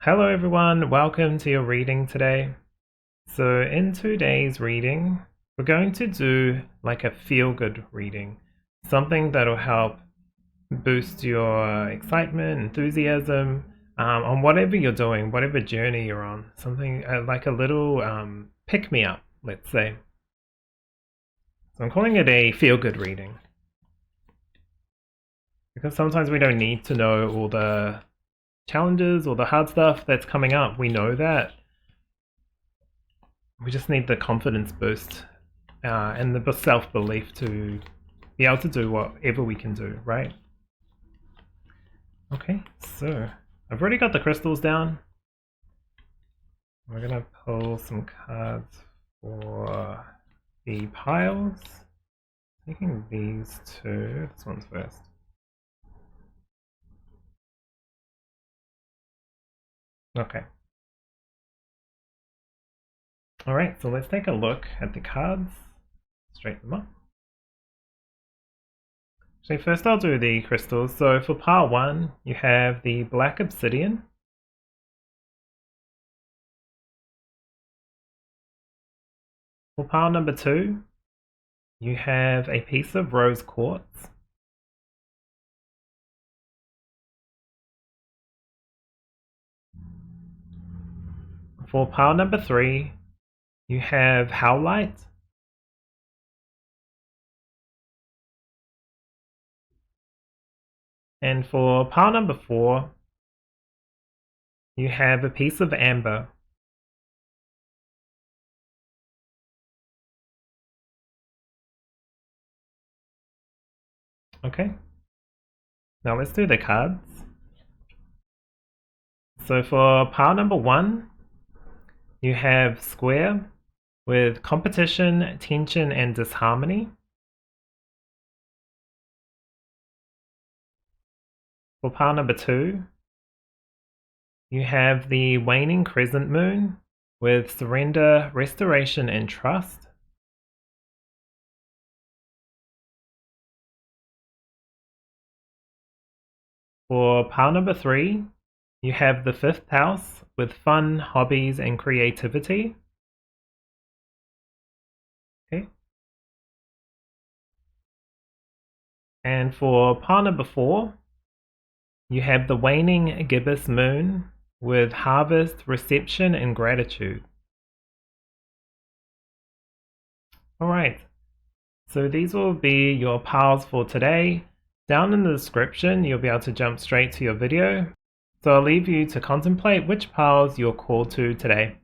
Hello everyone, welcome to your reading today. So in today's reading, we're going to do like a feel-good reading, something that'll help boost your excitement, enthusiasm, on whatever you're doing, whatever journey you're on, something like a little pick-me-up, let's say. So I'm calling it a feel-good reading, because sometimes we don't need to know all the challenges or the hard stuff that's coming up. We know that. We just need the confidence boost and the self-belief to be able to do whatever we can do, right? Okay, so I've already got the crystals down. We're gonna pull some cards for the piles. Taking these two, this one's first. Okay. Alright, so let's take a look at the cards. Straighten them up. So first I'll do the crystals. So for pile 1, you have the black obsidian. For pile number 2, you have a piece of rose quartz. For pile number 3, you have Howlite. And for pile number 4, you have a piece of amber. Okay, now let's do the cards. So for pile number 1, you have square with competition, tension, and disharmony. For pile number 2, you have the waning crescent moon with surrender, restoration, and trust. For pile number 3, you have the 5th house with fun, hobbies, and creativity. Okay. And for pile number 4, you have the waning gibbous moon with harvest, reception, and gratitude. Alright, so these will be your piles for today. Down in the description, you'll be able to jump straight to your video. So I'll leave you to contemplate which piles you're called to today.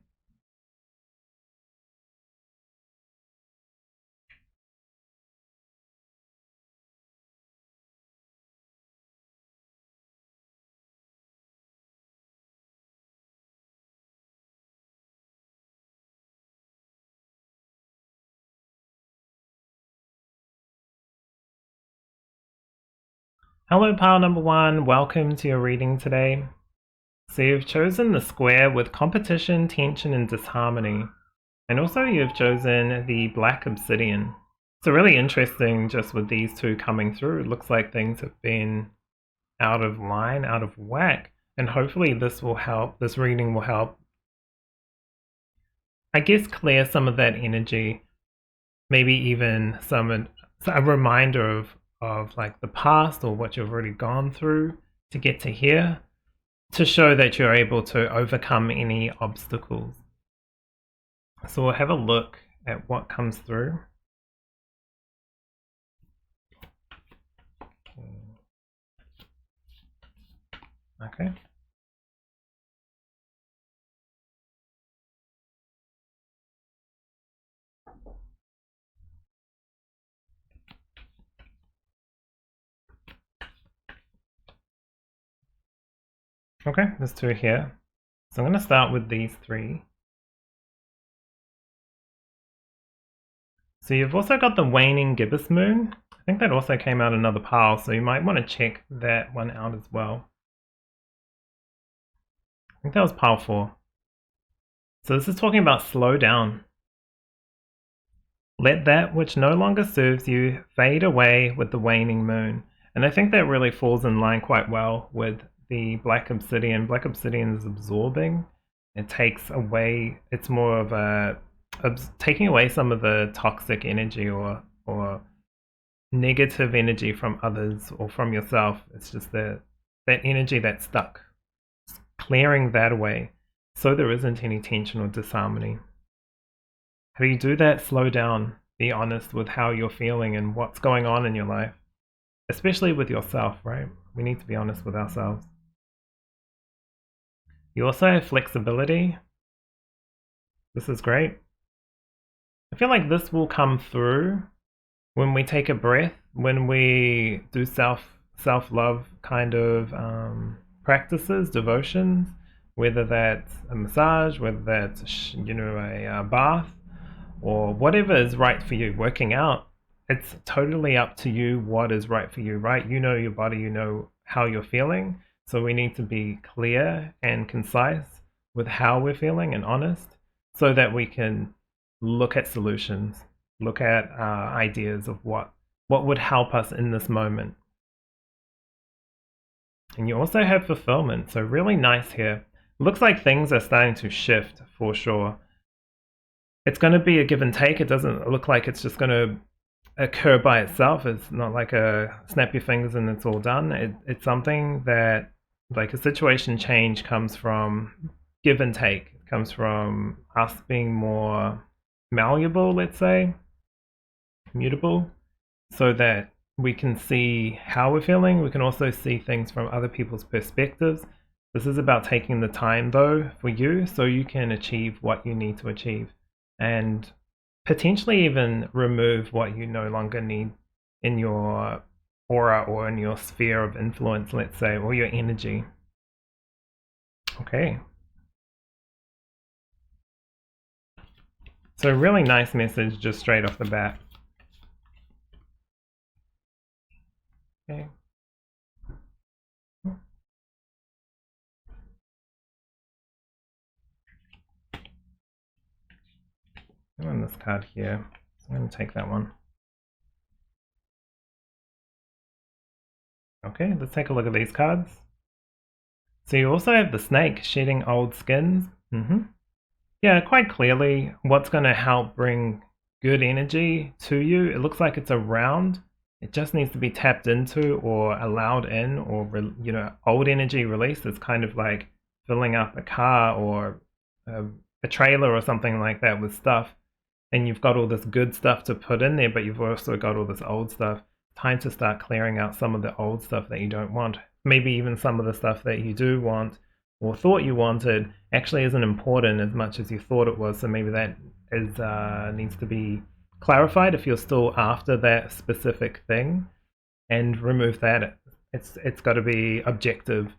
Hello pile number 1, welcome to your reading today. So you've chosen the square with competition, tension, and disharmony. And also you've chosen the black obsidian. So really interesting just with these two coming through. It looks like things have been out of line, out of whack. And hopefully this will help, this reading will help, I guess, clear some of that energy. Maybe even a reminder of like the past or what you've already gone through to get to here, to show that you're able to overcome any obstacles. So we'll have a look at what comes through. Okay. Okay, there's 2 here. So I'm going to start with these 3. So you've also got the waning gibbous moon. I think that also came out another pile, so you might want to check that one out as well. I think that was pile 4. So this is talking about slow down. Let that which no longer serves you fade away with the waning moon. And I think that really falls in line quite well with the black obsidian. Black obsidian is absorbing. It takes away, it's more of a taking away some of the toxic energy or negative energy from others or from yourself. It's just that energy that's stuck. Clearing that away so there isn't any tension or disharmony. How do you do that? Slow down. Be honest with how you're feeling and what's going on in your life. Especially with yourself, right? We need to be honest with ourselves. You also have flexibility. This is great. I feel like this will come through when we take a breath, when we do self-love kind of practices, devotions, whether that's a massage, whether that's a bath, or whatever is right for you. Working out, it's totally up to you what is right for you, right? You know your body, you know how you're feeling, so we need to be clear and concise with how we're feeling and honest, so that we can look at solutions, look at ideas of what would help us in this moment. And you also have fulfillment, so really nice here. Looks like things are starting to shift for sure. It's going to be a give and take. It doesn't look like it's just going to occur by itself. It's not like a snap your fingers and it's all done. It's something that, like, a situation change comes from give and take. It comes from us being more malleable, let's say, mutable, so that we can see how we're feeling. We can also see things from other people's perspectives. This is about taking the time, though, for you, so you can achieve what you need to achieve, and potentially even remove what you no longer need in your aura or in your sphere of influence, let's say, or your energy. Okay. So really nice message just straight off the bat. Okay. I'm on this card here, so I'm going to take that one. Okay, let's take a look at these cards. So you also have the snake shedding old skins. Yeah, quite clearly what's going to help bring good energy to you. It looks like it's around. It just needs to be tapped into or allowed in, or old energy released. It's kind of like filling up a car or a trailer or something like that with stuff, and you've got all this good stuff to put in there, but you've also got all this old stuff. Time to start clearing out some of the old stuff that you don't want. Maybe even some of the stuff that you do want or thought you wanted actually isn't important as much as you thought it was. So maybe that is needs to be clarified if you're still after that specific thing, and remove that. It's got to be objective.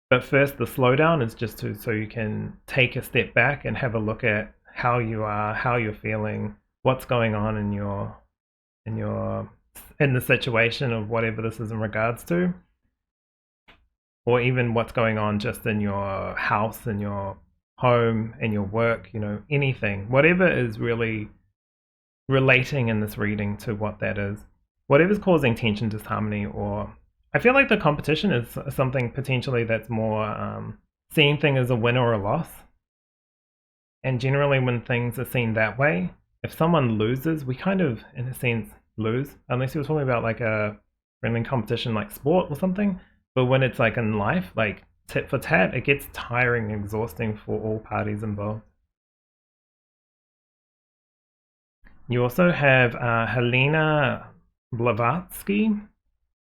But first, the slowdown is just so you can take a step back and have a look at how you are, how you're feeling, what's going on in the situation of whatever this is in regards to, or even what's going on just in your house, in your home, in your work, anything, whatever is really relating in this reading to what that is, whatever's causing tension, disharmony, or I feel like the competition is something potentially that's more seeing things as a win or a loss. And generally when things are seen that way, if someone loses, we kind of, in a sense, lose, unless you're talking about like a friendly competition like sport or something. But when it's like in life, like tit for tat, it gets tiring and exhausting for all parties involved. You also have Helena Blavatsky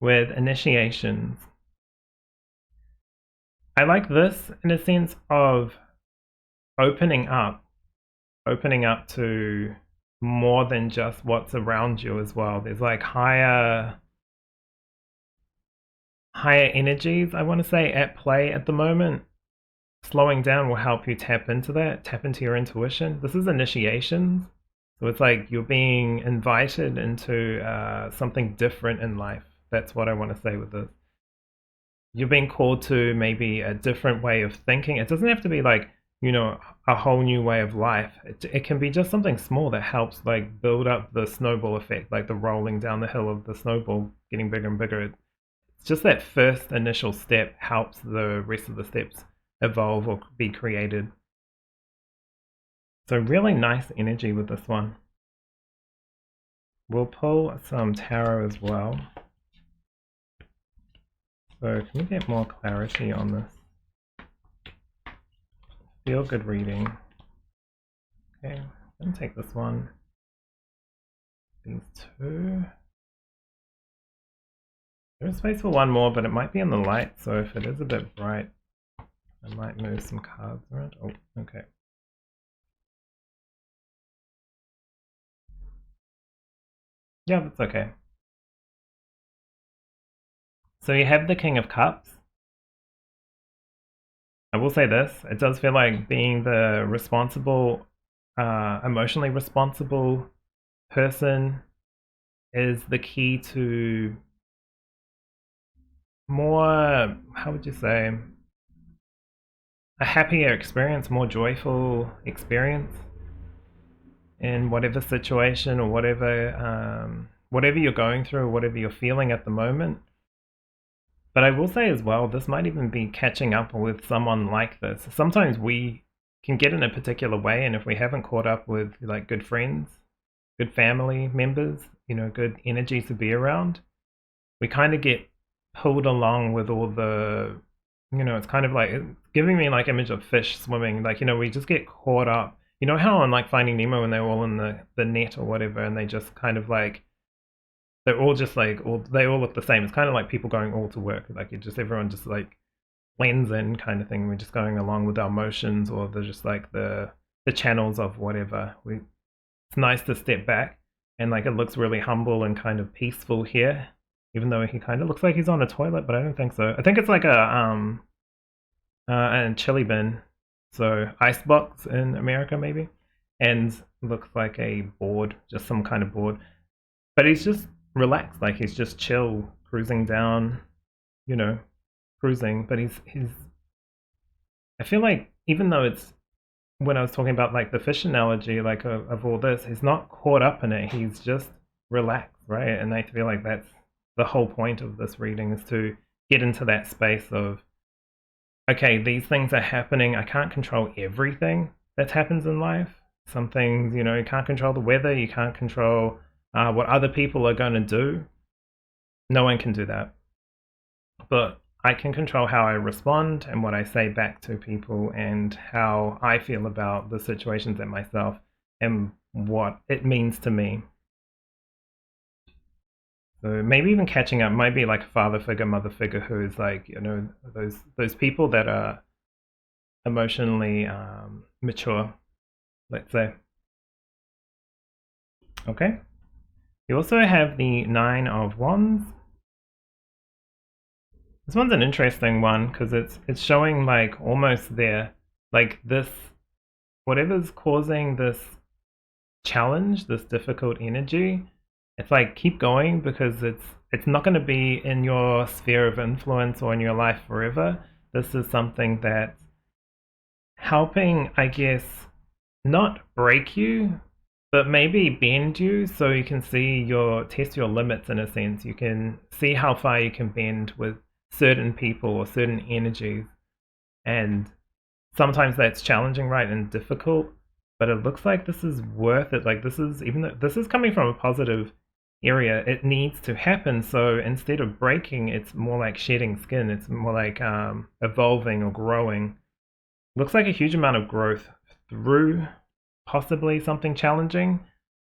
with initiations. I like this in a sense of opening up to more than just what's around you as well. There's like higher energies, I want to say, at play at the moment. Slowing down will help you tap into that, tap into your intuition. This is initiations. So it's like you're being invited into something different in life. That's what I want to say with this. You're being called to maybe a different way of thinking. It doesn't have to be like, a whole new way of life. It can be just something small that helps like build up the snowball effect, like the rolling down the hill of the snowball getting bigger and bigger. It's just that first initial step helps the rest of the steps evolve or be created. So really nice energy with this one. We'll pull some tarot as well. So can we get more clarity on this? Feel good reading. Okay, I'm going to take this one. These two. There's space for one more, but it might be in the light, so if it is a bit bright, I might move some cards around. Oh, okay. Yeah, that's okay. So you have the King of Cups. I will say this, it does feel like being the responsible, emotionally responsible person is the key to more, how would you say, a happier experience, more joyful experience in whatever situation or whatever you're going through or whatever you're feeling at the moment. But I will say as well, this might even be catching up with someone like this. Sometimes we can get in a particular way, and if we haven't caught up with like good friends, good family members, you know, good energies to be around, we kind of get pulled along with all the, you know, it's kind of like it's giving me like image of fish swimming, like, you know, we just get caught up. You know how on like Finding Nemo when they're all in the net or whatever, and they just kind of like, they're all just like, they all look the same. It's kind of like people going all to work, like everyone just like blends in kind of thing. We're just going along with our emotions, or they're just like the channels of whatever. It's nice to step back, and like it looks really humble and kind of peaceful here, even though he kind of looks like he's on a toilet, but I don't think so. I think it's like a chili bin, so icebox in America maybe, and looks like a board, just some kind of board. But he's just relaxed, like he's just chill, cruising down, you know, cruising. But he's I feel like even though it's, when I was talking about like the fish analogy, like of all this, he's not caught up in it. He's just relaxed, right? And I feel like that's the whole point of this reading, is to get into that space of, okay, these things are happening. I can't control everything that happens in life. Some things, you know, you can't control the weather. You can't control what other people are going to do. No one can do that. But I can control how I respond and what I say back to people, and how I feel about the situations and myself, and what it means to me. So maybe even catching up might be like a father figure, mother figure, who is like, you know, those people that are emotionally mature, let's say. Okay. You also have the Nine of Wands. This one's an interesting one because it's showing like almost there, like this, whatever's causing this challenge, this difficult energy, it's like keep going, because it's not going to be in your sphere of influence or in your life forever. This is something that's helping, I guess, not break you, but maybe bend you, so you can test your limits in a sense. You can see how far you can bend with certain people or certain energies, and sometimes that's challenging, right, and difficult, but it looks like this is worth it. Like this is, even though this is coming from a positive area, it needs to happen. So instead of breaking, it's more like shedding skin. It's more like evolving or growing. Looks like a huge amount of growth through possibly something challenging.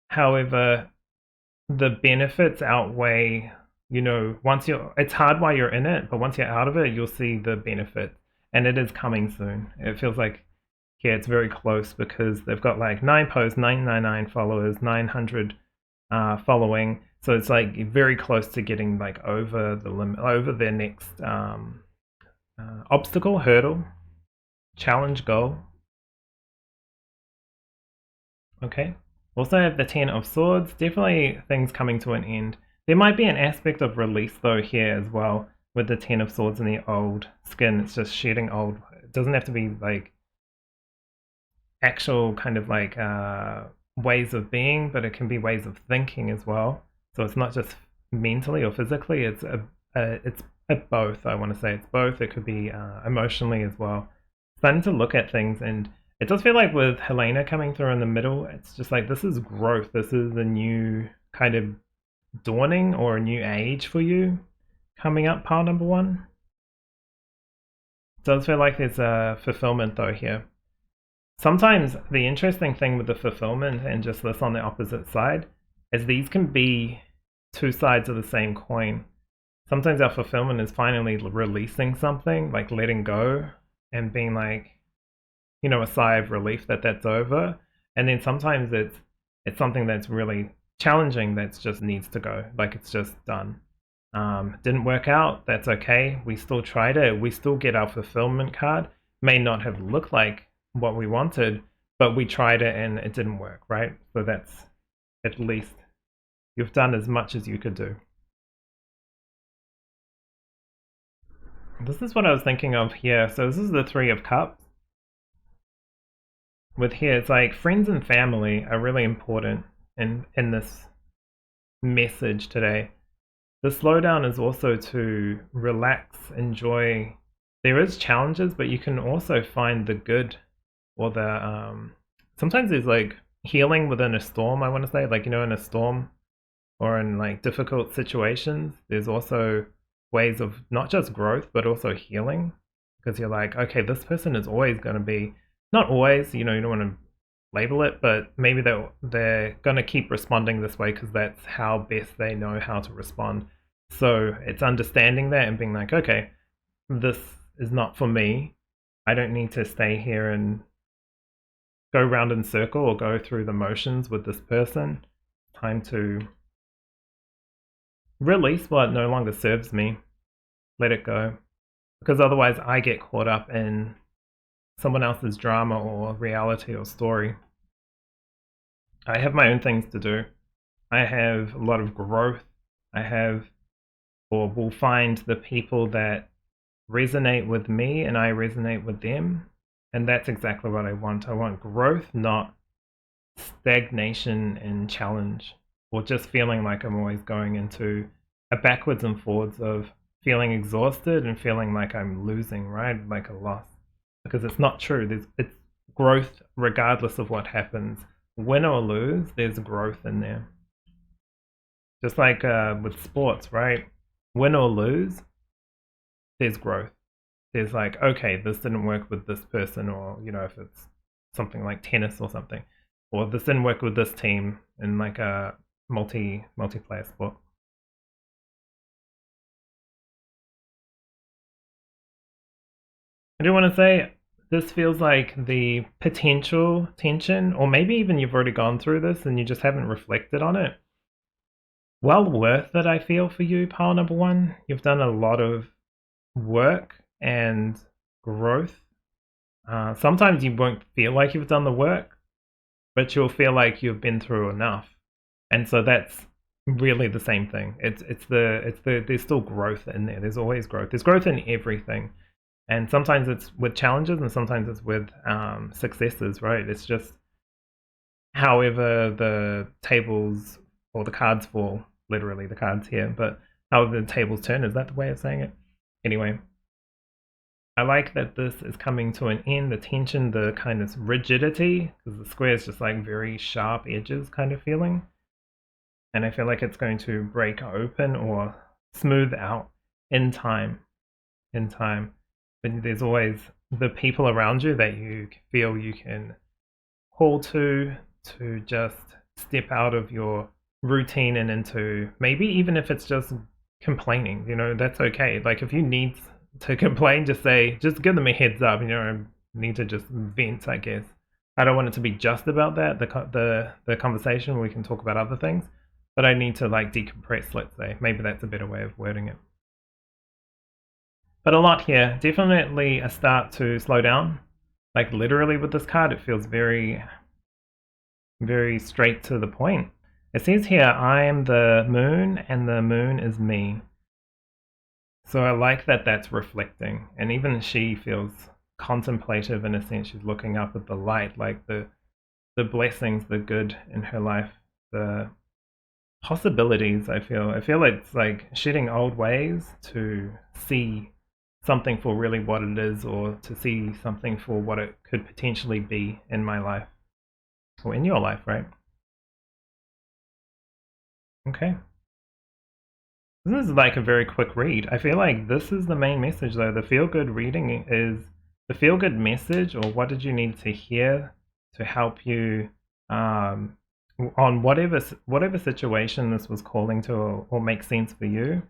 However, the benefits outweigh, you know, it's hard while you're in it, but once you're out of it, you'll see the benefit, and it is coming soon. It feels like, yeah, it's very close, because they've got like 9 posts, 999 followers, 900 following, so it's like very close to getting like over the limit, over their next obstacle, hurdle, challenge, goal. Okay. Also have the 10 of Swords. Definitely things coming to an end. There might be an aspect of release though here as well, with the 10 of Swords and the old skin. It's just shedding old. It doesn't have to be like actual kind of like ways of being, but it can be ways of thinking as well. So it's not just mentally or physically. It's both. I want to say it's both. It could be emotionally as well. Starting to look at things, and it does feel like with Helena coming through in the middle, it's just like this is growth. This is a new kind of dawning or a new age for you coming up, pile number one. It does feel like there's a fulfillment though here. Sometimes the interesting thing with the fulfillment and just this on the opposite side is these can be two sides of the same coin. Sometimes our fulfillment is finally releasing something, like letting go and being like, you know, a sigh of relief that that's over. And then sometimes it's something that's really challenging that just needs to go, like it's just done. Didn't work out, that's okay. We still tried it. We still get our fulfillment card. May not have looked like what we wanted, but we tried it and it didn't work, right? So that's at least you've done as much as you could do. This is what I was thinking of here. So this is the Three of Cups. With here, it's like friends and family are really important in this message today. The slowdown is also to relax, enjoy. There is challenges, but you can also find the good or the sometimes there's like healing within a storm, I want to say, like, you know, in a storm or in like difficult situations, there's also ways of not just growth but also healing, because you're like, okay, this person is always going to be, not always, you know, you don't want to label it, but maybe they're going to keep responding this way because that's how best they know how to respond. So it's understanding that and being like, okay, this is not for me. I don't need to stay here and go round in circle or go through the motions with this person. Time to release what no longer serves me. Let it go. Because otherwise I get caught up in someone else's drama or reality or story. I have my own things to do. I have a lot of growth. I have, or will find the people that resonate with me and I resonate with them. And that's exactly what I want. I want growth, not stagnation and challenge, or just feeling like I'm always going into a backwards and forwards of feeling exhausted and feeling like I'm losing, right? Like a loss. Because it's not true. It's growth regardless of what happens. Win or lose, there's growth in there. Just like with sports, right? Win or lose, there's growth. There's like, okay, this didn't work with this person, or, you know, if it's something like tennis or something, or this didn't work with this team in like a multiplayer sport. I do want to say this feels like the potential tension, or maybe even you've already gone through this and you just haven't reflected on it. Well worth it, I feel, for you, pile number one. You've done a lot of work and growth. Sometimes you won't feel like you've done the work, but you'll feel like you've been through enough. And so that's really the same thing. There's still growth in there. There's always growth. There's growth in everything. And sometimes it's with challenges and sometimes it's with successes, right? It's just however the tables or the cards fall, literally the cards here, but however the tables turn, is that the way of saying it? Anyway, I like that this is coming to an end, the tension, the kind of rigidity, because the square is just like very sharp edges kind of feeling. And I feel like it's going to break open or smooth out in time. But there's always the people around you that you feel you can call to just step out of your routine and into, maybe even if it's just complaining, you know, that's okay. Like if you need to complain, just give them a heads up, you know, I need to just vent, I guess. I don't want it to be just about that, the conversation. We can talk about other things, but I need to like decompress, let's say. Maybe that's a better way of wording it. But a lot here. Definitely a start to slow down. Like literally with this card, it feels very, very straight to the point. It says here, I am the moon and the moon is me. So I like that that's reflecting. And even she feels contemplative in a sense. She's looking up at the light, like the blessings, the good in her life, the possibilities. I feel it's like shedding old ways to see something for really what it is, or to see something for what it could potentially be in my life, or in your life, right? Okay. This is like a very quick read. I feel like this is the main message though. The feel-good reading is the feel-good message, or what did you need to hear to help you on whatever situation this was calling to, or make sense for you.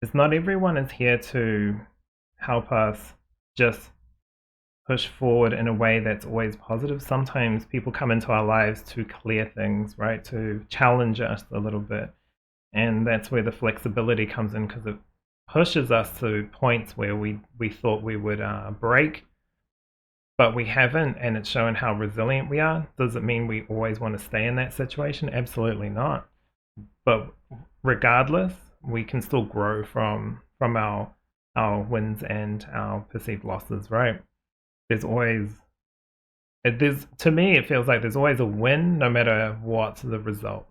Is not everyone is here to help us just push forward in a way that's always positive. Sometimes people come into our lives to clear things, right? To challenge us a little bit. And that's where the flexibility comes in, because it pushes us to points where we thought we would break, but we haven't, and it's showing how resilient we are. Does it mean we always want to stay in that situation? Absolutely not. But regardless, we can still grow from our wins and our perceived losses, right? There's to me, it feels like there's always a win, no matter what's the result.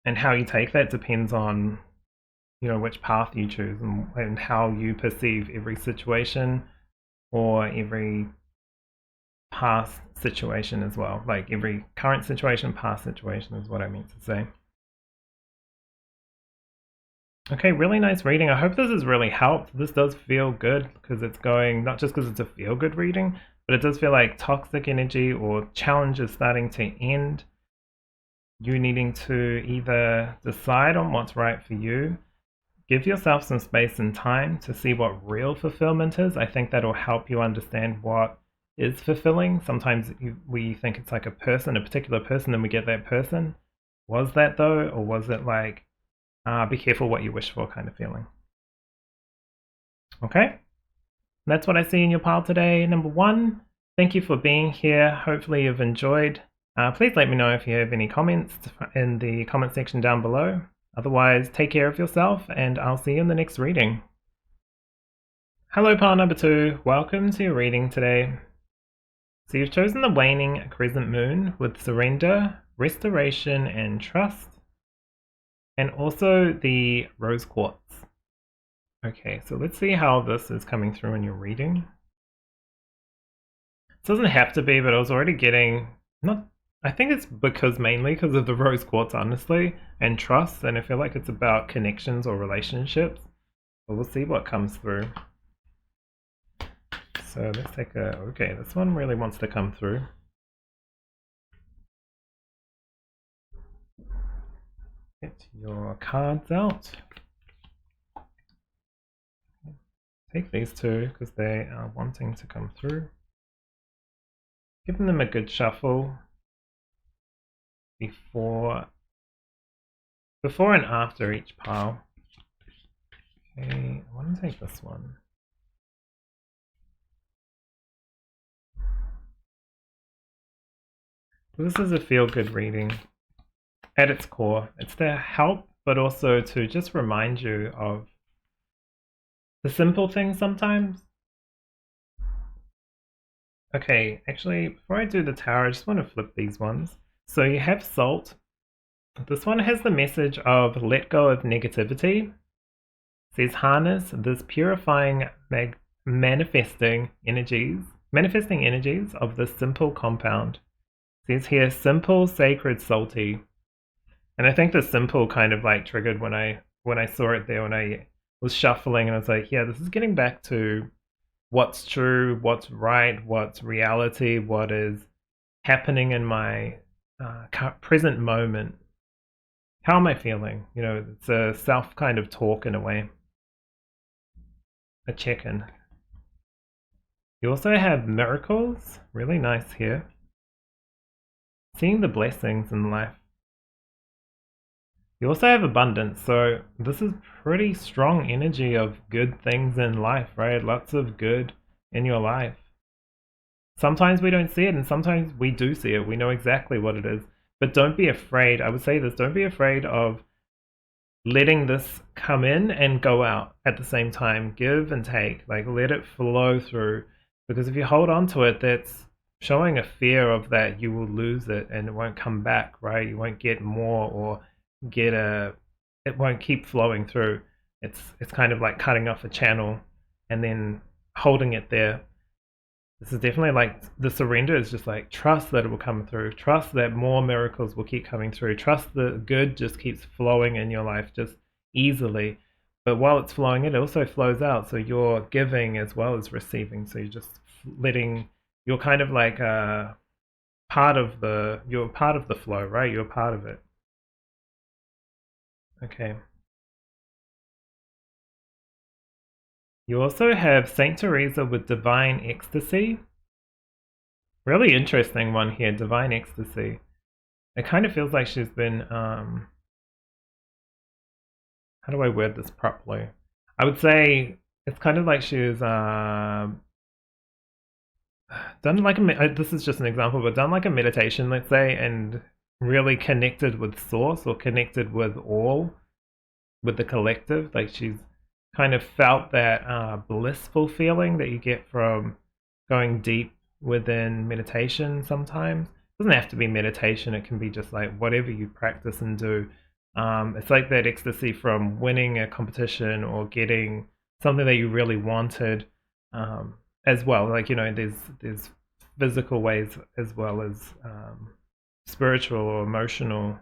And how you take that depends on, which path you choose, and how you perceive every situation, or every past situation as well. Like every current situation, past situation is what I mean to say. Okay, really nice reading. I hope this has really helped. This does feel good, because it's going, not just because it's a feel-good reading, but it does feel like toxic energy or challenge is starting to end. You needing to either decide on what's right for you, give yourself some space and time to see what real fulfillment is. I think that'll help you understand what is fulfilling. Sometimes we think it's like a particular person, and we get that person. Was that though? Or was it like, be careful what you wish for kind of feeling? Okay, that's what I see in your pile today. Number 1, thank you for being here. Hopefully you've enjoyed. Please let me know if you have any comments in the comment section down below. Otherwise, take care of yourself, and I'll see you in the next reading. Hello, pile number 2. Welcome to your reading today. So you've chosen the waning crescent moon with surrender, restoration, and trust, and also the rose quartz. Okay, so let's see how this is coming through in your reading. It doesn't have to be, but I was already getting, I think it's mainly because of the rose quartz, honestly, and trust, and I feel like it's about connections or relationships. But we'll see what comes through. So let's take okay, this one really wants to come through. Get your cards out. Take these 2 because they are wanting to come through. Giving them a good shuffle before and after each pile. Okay, I want to take this one. This is a feel-good reading at its core. It's to help, but also to just remind you of the simple things sometimes. Okay, actually, before I do the tower, I just want to flip these ones. So you have salt. This one has the message of let go of negativity. It says harness this purifying manifesting energies of the simple compound. It says here simple, sacred, salty. And I think the simple kind of like triggered when I saw it there, when I was shuffling, and I was like, yeah, this is getting back to what's true, what's right, what's reality, what is happening in my present moment. How am I feeling? It's a self kind of talk in a way. A check-in. You also have miracles. Really nice here. Seeing the blessings in life. You also have abundance, so this is pretty strong energy of good things in life, right? Lots of good in your life. Sometimes we don't see it, and sometimes we do see it. We know exactly what it is. But don't be afraid. I would say this, don't be afraid of letting this come in and go out at the same time. Give and take. Like, let it flow through. Because if you hold on to it, that's showing a fear of that you will lose it and it won't come back, right? You won't get more or it won't keep flowing through. It's kind of like cutting off a channel and then holding it there. This is definitely like the surrender is just like trust that it will come through, trust that more miracles will keep coming through, trust the good just keeps flowing in your life just easily. But while it's flowing, it also flows out. So you're giving as well as receiving. So you're just letting, you're kind of like you're part of the flow, right? You're part of it. Okay. You also have Saint Teresa with Divine Ecstasy. Really interesting one here, Divine Ecstasy. It kind of feels like she's been, how do I word this properly? I would say it's kind of like she's done like this is just an example, but done like a meditation, let's say, and really connected with source or connected with all, with the collective. Like she's kind of felt that blissful feeling that you get from going deep within meditation sometimes. It doesn't have to be meditation, it can be just like whatever you practice and do. It's like that ecstasy from winning a competition or getting something that you really wanted, as well. Like, you know, there's physical ways as well as spiritual or emotional,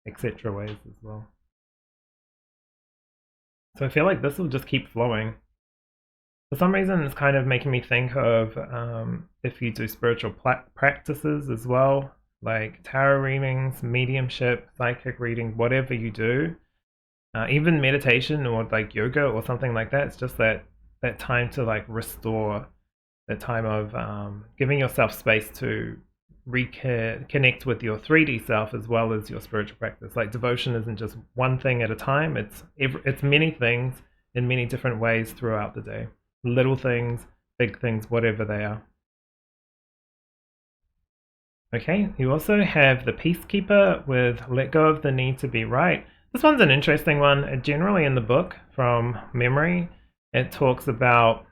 etc. ways as well. So I feel like this will just keep flowing. For some reason, it's kind of making me think of if you do spiritual practices as well, like tarot readings, mediumship, psychic reading, whatever you do, even meditation or like yoga or something like that. It's just that time to like restore, that time of giving yourself space to reconnect with your 3D self as well as your spiritual practice. Like devotion isn't just one thing at a time. It's many things in many different ways throughout the day. Little things, big things, whatever they are. Okay, you also have the Peacekeeper with Let Go of the Need to Be Right. This one's an interesting one. Generally in the book, from memory, it talks about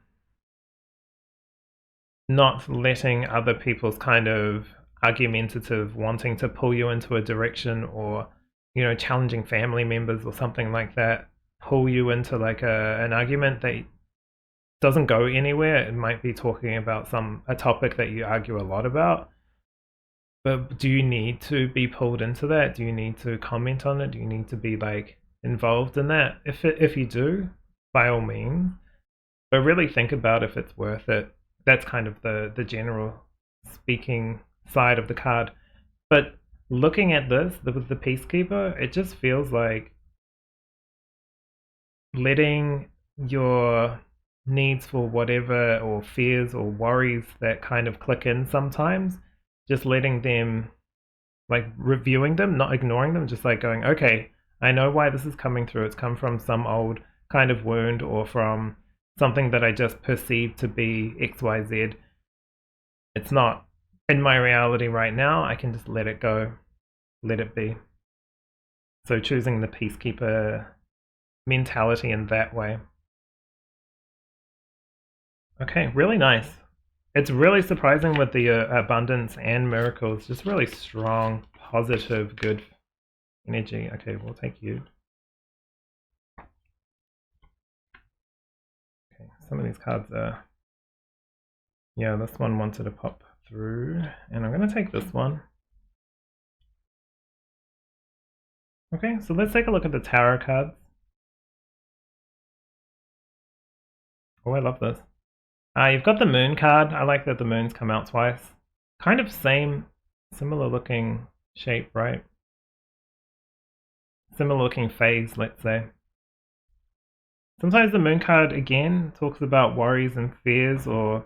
not letting other people's kind of argumentative wanting to pull you into a direction, or, you know, challenging family members or something like that, pull you into like an argument that doesn't go anywhere. It might be talking about a topic that you argue a lot about. But do you need to be pulled into that? Do you need to comment on it? Do you need to be like involved in that? If you do, by all means. But really think about if it's worth it. That's kind of the general speaking side of the card. But looking at this with the Peacekeeper, it just feels like letting your needs for whatever, or fears or worries that kind of click in sometimes, just letting them, like reviewing them, not ignoring them, just like going, okay, I know why this is coming through. It's come from some old kind of wound or from something that I just perceived to be XYZ. It's not in my reality right now. I can just let it go, let it be. So choosing the Peacekeeper mentality in that way. Okay, really nice. It's really surprising with the abundance and miracles. Just really strong, positive, good energy. Okay, we'll take you. Okay, some of these cards are... Yeah, this one wanted to pop through. And I'm going to take this one. Okay, so let's take a look at the tarot cards. Oh, I love this. You've got the moon card. I like that the moons come out twice. Kind of similar looking shape, right? Similar looking phase, let's say. Sometimes the moon card, again, talks about worries and fears or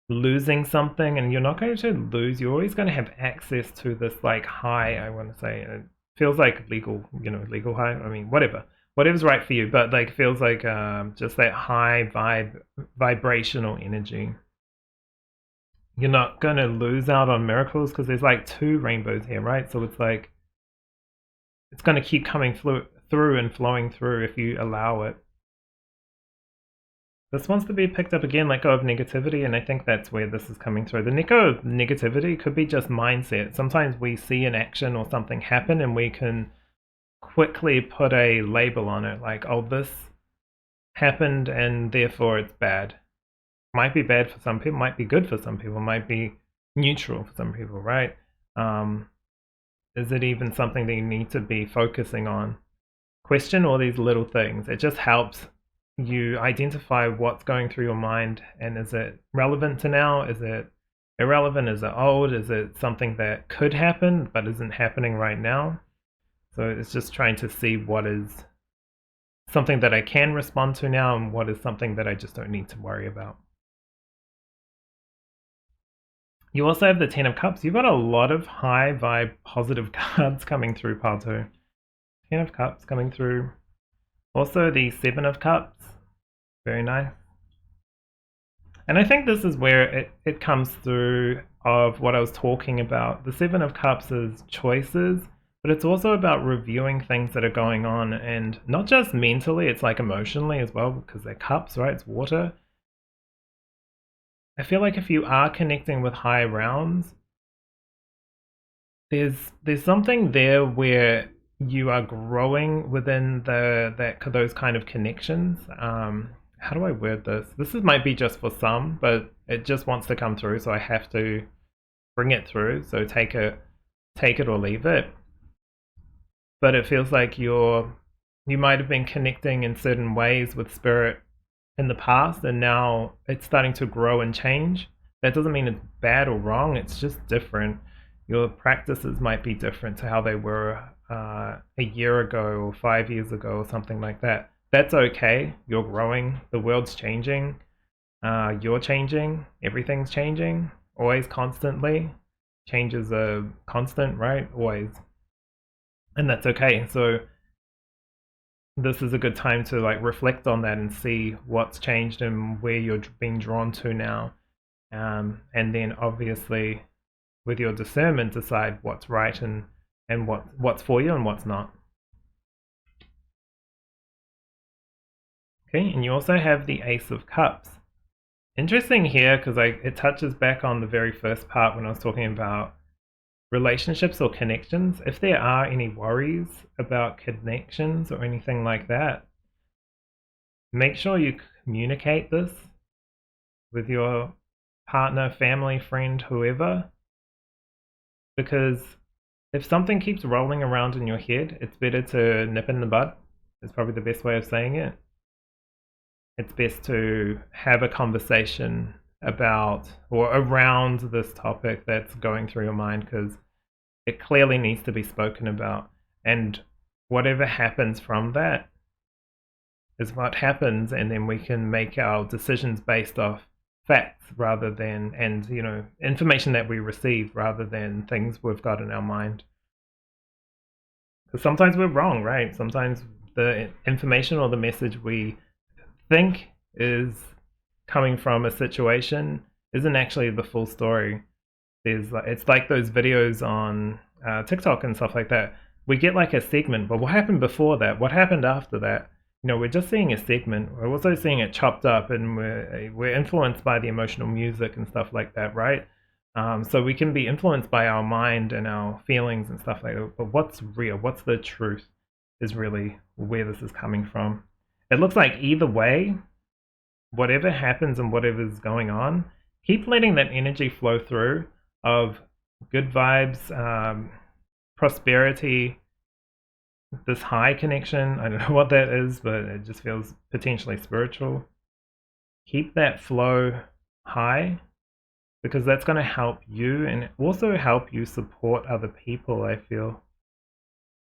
losing something, and you're not going to lose. You're always going to have access to this, like, high, I want to say. It feels like legal, you know, legal high. I mean, whatever's right for you, but like feels like just that high vibrational energy. You're not going to lose out on miracles because there's like 2 rainbows here, right? So it's like it's going to keep coming through and flowing through if you allow it. This wants to be picked up again, let go of negativity, and I think that's where this is coming through. The let go of negativity could be just mindset. Sometimes we see an action or something happen and we can quickly put a label on it, like, oh, this happened and therefore it's bad. Might be bad for some people, might be good for some people, might be neutral for some people, right? Is it even something that you need to be focusing on? Question all these little things. It just helps you identify what's going through your mind, and is it relevant to now? Is it irrelevant? Is it old? Is it something that could happen but isn't happening right now? So it's just trying to see what is something that I can respond to now and what is something that I just don't need to worry about. You also have the 10 of Cups. You've got a lot of high vibe positive cards coming through, Pato. 10 of Cups coming through. Also the 7 of Cups. Very nice. And I think this is where it comes through of what I was talking about. The 7 of Cups is choices, but it's also about reviewing things that are going on, and not just mentally, it's like emotionally as well, because they're cups, right? It's water. I feel like if you are connecting with high rounds, there's something there where you are growing within those kind of connections. How do I word this? This might be just for some, but it just wants to come through, so I have to bring it through. So take it or leave it. But it feels like you might have been connecting in certain ways with spirit in the past, and now it's starting to grow and change. That doesn't mean it's bad or wrong, it's just different. Your practices might be different to how they were a year ago or 5 years ago or something like that. That's okay. You're growing, the world's changing, you're changing, everything's changing, always, constantly. Change is a constant, right? Always. And that's okay. So this is a good time to like reflect on that and see what's changed and where you're being drawn to now, and then obviously with your discernment decide what's right and what's for you and what's not. Okay, and you also have the Ace of Cups. Interesting here because it touches back on the very first part when I was talking about relationships or connections. If there are any worries about connections or anything like that, make sure you communicate this with your partner, family, friend, whoever, because if something keeps rolling around in your head, it's better to nip in the bud. It's probably the best way of saying it. It's best to have a conversation about or around this topic that's going through your mind, because it clearly needs to be spoken about, and whatever happens from that is what happens, and then we can make our decisions based off facts rather than, and information that we receive rather than things we've got in our mind. Because sometimes we're wrong, right? Sometimes the information or the message we think is coming from a situation isn't actually the full story. It's like those videos on TikTok and stuff like that. We get like a segment, but what happened before that? What happened after that? We're just seeing a segment. We're also seeing it chopped up, and we're influenced by the emotional music and stuff like that, right? So we can be influenced by our mind and our feelings and stuff like that. But what's real? What's the truth? Is really where this is coming from. It looks like either way, whatever happens and whatever's going on, keep letting that energy flow through of good vibes, prosperity, this high connection. I don't know what that is, but it just feels potentially spiritual. Keep that flow high, because that's going to help you and also help you support other people, I feel.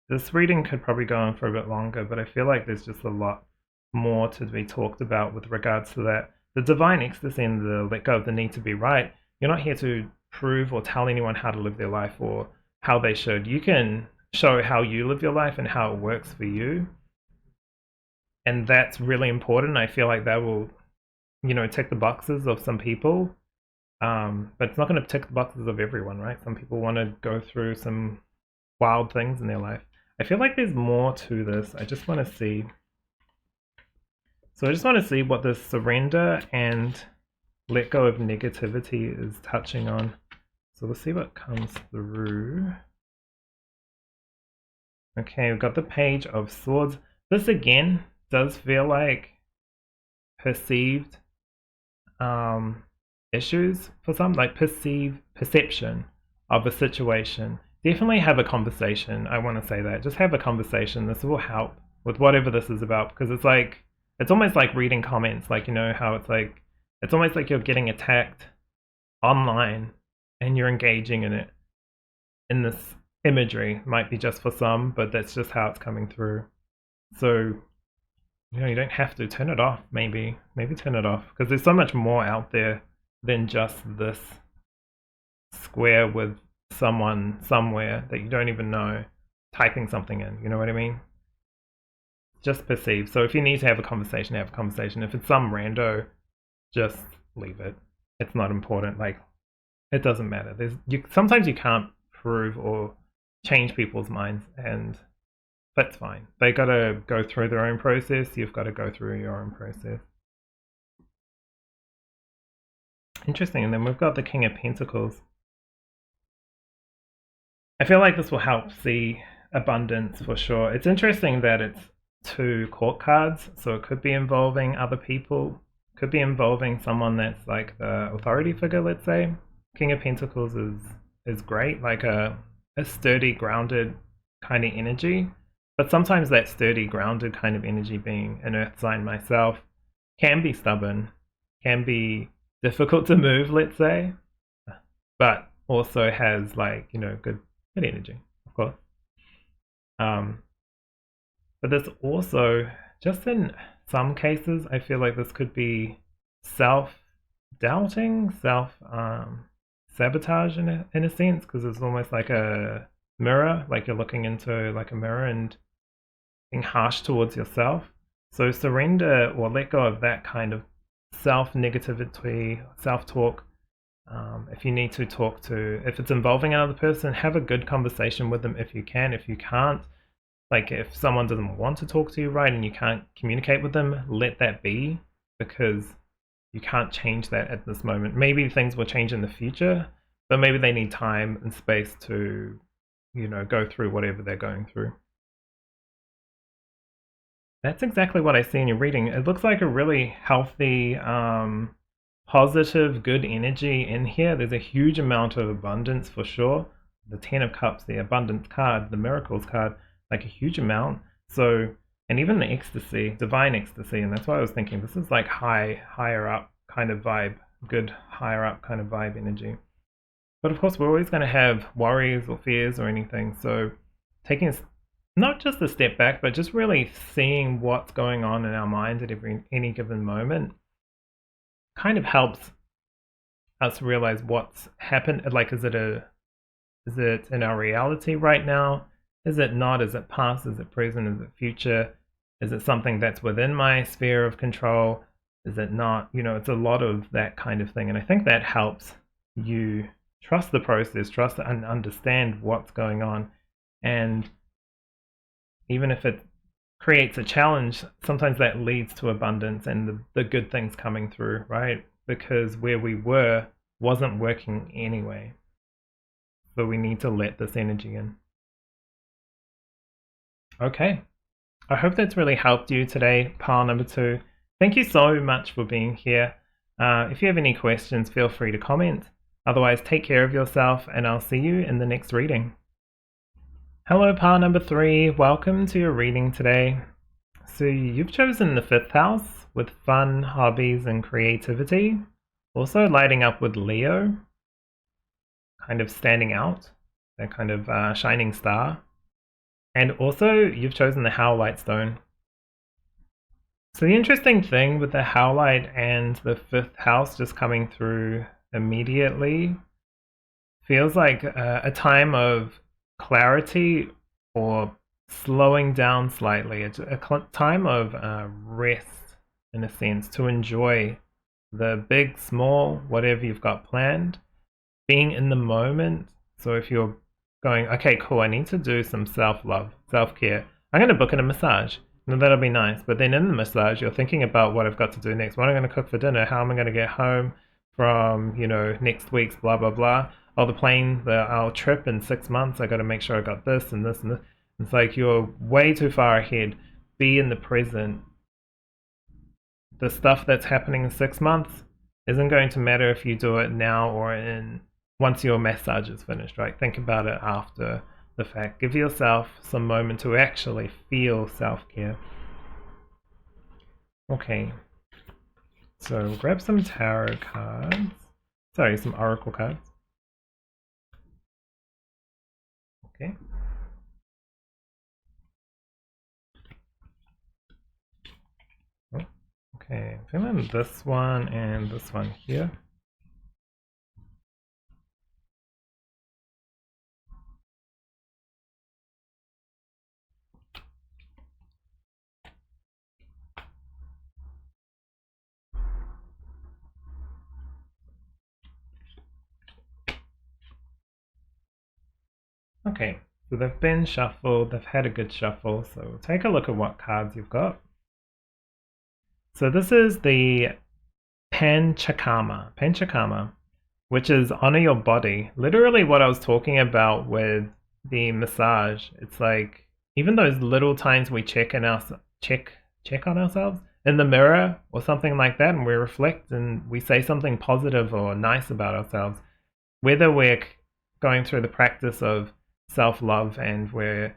This reading could probably go on for a bit longer, but I feel like there's just a lot more to be talked about with regards to that. The divine ecstasy and the let go of the need to be right. You're not here to prove or tell anyone how to live their life or how they should. You can show how you live your life and how it works for you. And that's really important. I feel like that will, tick the boxes of some people. But it's not going to tick the boxes of everyone, right? Some people want to go through some wild things in their life. I feel like there's more to this. I just want to see. So I just want to see what this surrender and let go of negativity is touching on. So we'll see what comes through. Okay, we've got the Page of Swords. This again does feel like perceived issues for some, like perception of a situation. Definitely have a conversation. I want to say that. Just have a conversation. This will help with whatever this is about, because it's almost like reading comments, like, you know how it's almost like you're getting attacked online and you're engaging in it, in this imagery. Might be just for some, but that's just how it's coming through. So, you know, you don't have to turn it off. Maybe turn it off, because there's so much more out there than just this square with someone somewhere that you don't even know typing something in. You know what I mean? Just perceive. So if you need to have a conversation, have a conversation. If it's some rando, just leave it. It's not important. Like, it doesn't matter. Sometimes you can't prove or change people's minds, and that's fine. They gotta go through their own process. You've got to go through your own process. Interesting. And then we've got the King of Pentacles. I feel like this will help see abundance for sure. It's interesting that it's 2 court cards, so it could be involving other people, could be involving someone that's like the authority figure, let's say. King of Pentacles is great, like a sturdy, grounded kind of energy. But sometimes that sturdy, grounded kind of energy, being an earth sign myself, can be stubborn, can be difficult to move, let's say, but also has, like, you know, good energy, of course. But there's also, just in some cases, I feel like this could be self-doubting, self-sabotage in a sense, because it's almost like a mirror, like you're looking into like a mirror and being harsh towards yourself. So surrender or let go of that kind of self-negativity, self-talk. If you need to talk to, if it's involving another person, have a good conversation with them if you can. If you can't, like if someone doesn't want to talk to you, right, and you can't communicate with them, let that be, because you can't change that at this moment. Maybe things will change in the future, but maybe they need time and space to, you know, go through whatever they're going through. That's exactly what I see in your reading. It looks like a really healthy, positive, good energy in here. There's a huge amount of abundance for sure. The 10 of Cups, the abundance card, the miracles card, like a huge amount. So, and even the ecstasy, divine ecstasy, and that's why I was thinking this is like higher up kind of vibe, good higher up kind of vibe energy. But of course, we're always going to have worries or fears or anything. So taking not just a step back, but just really seeing what's going on in our minds at any given moment kind of helps us realize what's happened. Like, is it in our reality right now? Is it not? Is it past? Is it present? Is it future? Is it something that's within my sphere of control? Is it not? You know, it's a lot of that kind of thing. And I think that helps you trust the process, trust and understand what's going on. And even if it creates a challenge, sometimes that leads to abundance and the good things coming through, right? Because where we were wasn't working anyway. So we need to let this energy in. Okay. I hope that's really helped you today, pile number 2. Thank you so much for being here. If you have any questions, feel free to comment. Otherwise, take care of yourself, and I'll see you in the next reading. Hello, pile number 3. Welcome to your reading today. So you've chosen the 5th house with fun, hobbies, and creativity. Also lighting up with Leo, kind of standing out, that kind of shining star. And also, you've chosen the Howlite stone. So the interesting thing with the Howlite and the 5th house just coming through immediately feels like a time of clarity or slowing down slightly. It's a time of rest, in a sense, to enjoy the big, small, whatever you've got planned, being in the moment. So if you're going, okay, cool, I need to do some self-love, self-care, I'm going to book in a massage. No, that'll be nice. But then in the massage, you're thinking about what I've got to do next. What am I going to cook for dinner? How am I going to get home from, next week's blah, blah, blah. Oh, our trip in 6 months, I got to make sure I got this and this and this. It's like you're way too far ahead. Be in the present. The stuff that's happening in 6 months isn't going to matter if you do it now or once your massage is finished, right? Think about it after the fact. Give yourself some moment to actually feel self-care. Okay, so grab some tarot cards. Sorry, some oracle cards. Okay. Okay, I'm feeling this one and this one here. Okay, so they've been shuffled, they've had a good shuffle, so take a look at what cards you've got. So this is the Panchakarma, which is honor your body. Literally what I was talking about with the massage. It's like even those little times we check on ourselves in the mirror or something like that, and we reflect and we say something positive or nice about ourselves, whether we're going through the practice of self-love and where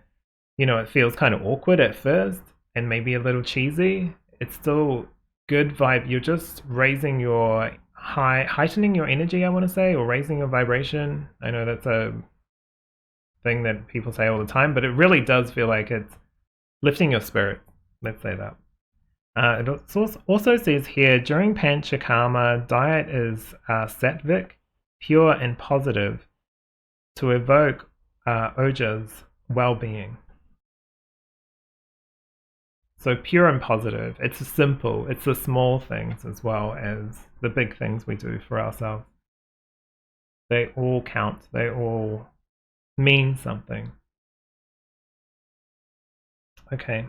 it feels kind of awkward at first and maybe a little cheesy, it's still good vibe. You're just raising your heightening your energy, I want to say, or raising your vibration. I know that's a thing that people say all the time, but it really does feel like it's lifting your spirit. Let's say that. It also says here, during Panchakarma, diet is sattvic, pure and positive, to evoke Oja's well-being. So pure and positive. It's simple. It's the small things as well as the big things we do for ourselves. They all count. They all mean something. Okay.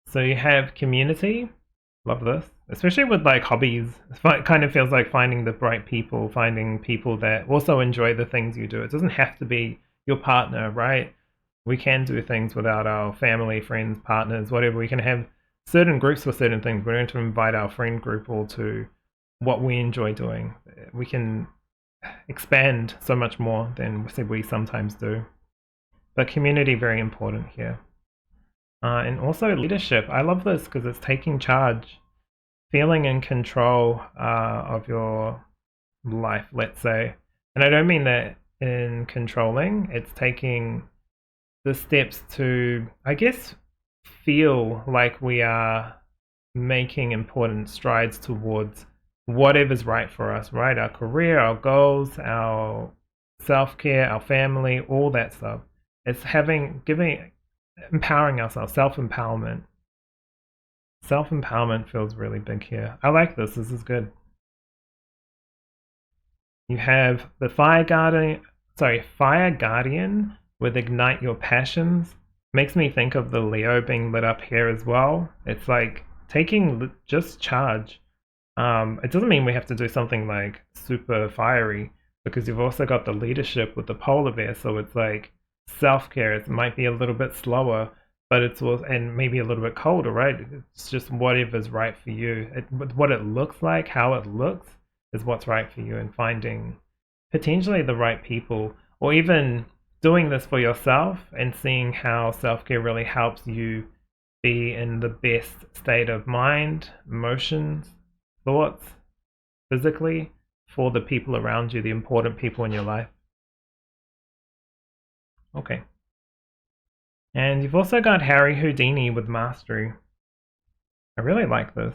So you have community. Love this. Especially with like hobbies. It kind of feels like finding the right people, finding people that also enjoy the things you do. It doesn't have to be your partner, right? We can do things without our family, friends, partners, whatever. We can have certain groups for certain things. We're going to invite our friend group all to what we enjoy doing. We can expand so much more than we sometimes do. But community, very important here. And also leadership. I love this because it's taking charge, feeling in control of your life, let's say. And I don't mean that in controlling, it's taking the steps to, I guess, feel like we are making important strides towards whatever's right for us, right? Our career, our goals, our self-care, our family, all that stuff. It's empowering ourselves, self-empowerment. Self-empowerment feels really big here. I like this. This is good. You have the Fire Guardian with Ignite Your Passions. Makes me think of the Leo being lit up here as well. It's like taking just charge. It doesn't mean we have to do something like super fiery, because you've also got the leadership with the polar bear, so it's like self-care. It might be a little bit slower, but it's also, and maybe a little bit colder, right? It's just whatever's right for you. What it looks like, how it looks, is what's right for you, and finding potentially the right people, or even doing this for yourself and seeing how self-care really helps you be in the best state of mind, emotions, thoughts, physically, for the people around you, the important people in your life. Okay. And you've also got Harry Houdini with Mastery. I really like this.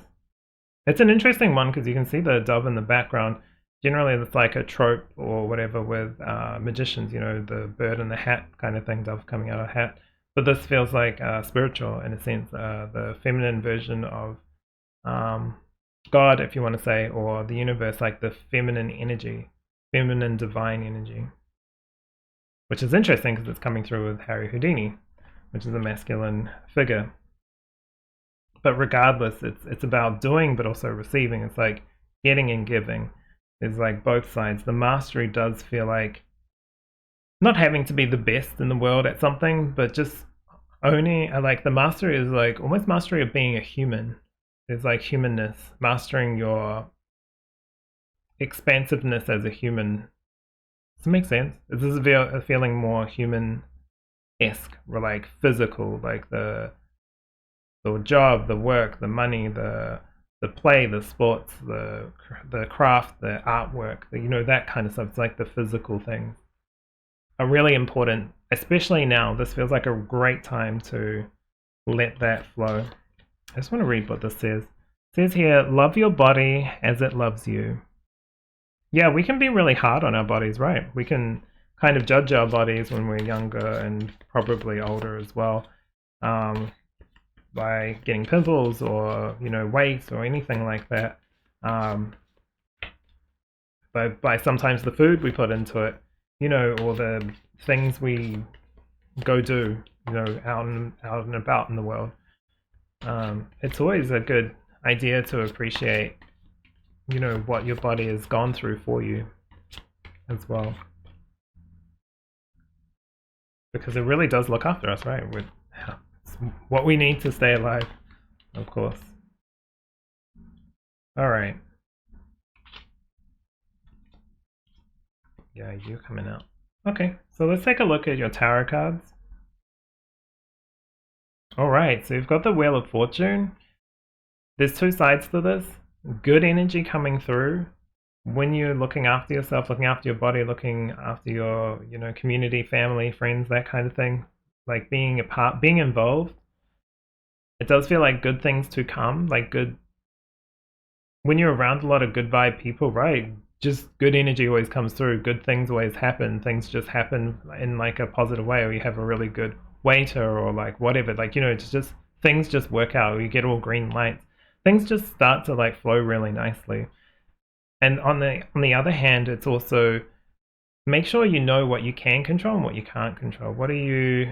It's an interesting one because you can see the dove in the background. Generally, it's like a trope or whatever with magicians, the bird in the hat kind of thing, dove coming out of a hat. But this feels like spiritual in a sense, the feminine version of God, if you want to say, or the universe, like the feminine energy, feminine divine energy. Which is interesting because it's coming through with Harry Houdini, which is a masculine figure. but regardless, it's about doing but also receiving. It's like getting and giving. It's like both sides. The mastery does feel like not having to be the best in the world at something, but just owning. Like the mastery is like almost mastery of being a human. It's like humanness, mastering your expansiveness as a human. Does it make sense? This is a feeling more human-esque, or like physical, like the job, the work, the money, the play, the sports, the craft, the artwork, that kind of stuff. It's like the physical things are really important, especially now. This feels like a great time to let that flow. I just want to read what this says. It says here, love your body as it loves you. Yeah, we can be really hard on our bodies, right? We can kind of judge our bodies when we're younger and probably older as well, by getting pimples or weight or anything like that. By sometimes the food we put into it, or the things we go do, out and about in the world. It's always a good idea to appreciate, what your body has gone through for you as well. Because it really does look after us, right? It's what we need to stay alive, of course. Alright. Yeah, you're coming out. Okay, so let's take a look at your tarot cards. Alright, so you've got the Wheel of Fortune. There's two sides to this. Good energy coming through when you're looking after yourself, looking after your body, looking after your community, family, friends, that kind of thing, like being a part, being involved. It does feel like good things to come, like good, when you're around a lot of good vibe people, right? Just good energy always comes through. Good things always happen. Things just happen in like a positive way, or you have a really good waiter, or like whatever, like it's just things just work out, or you get all green lights. Things just start to like flow really nicely. And on the other hand, it's also make sure you know what you can control and what you can't control. What are you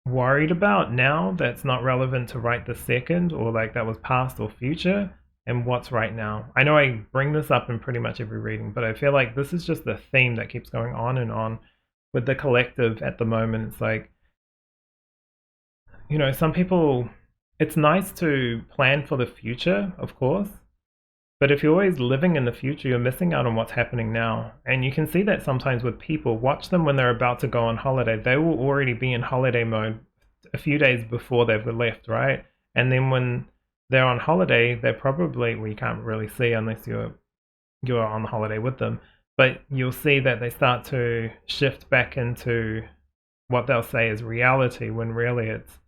worried about now that's not relevant to right this second, or like that was past or future, and what's right now? I know I bring this up in pretty much every reading, but I feel like this is just the theme that keeps going on and on with the collective at the moment. It's like, some people, it's nice to plan for the future, of course, but if you're always living in the future, you're missing out on what's happening now. And you can see that sometimes with people. Watch them when they're about to go on holiday. They will already be in holiday mode a few days before they've left, right? And then when they're on holiday, they're probably, well, you can't really see unless you're on the holiday with them, but you'll see that they start to shift back into what they'll say is reality, when really it's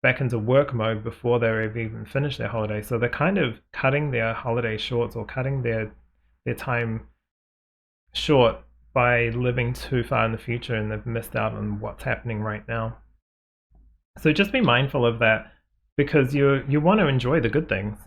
back into work mode before they've even finished their holiday. So they're kind of cutting their holiday shorts, or cutting their time short by living too far in the future, and they've missed out on what's happening right now. So just be mindful of that, because you want to enjoy the good things.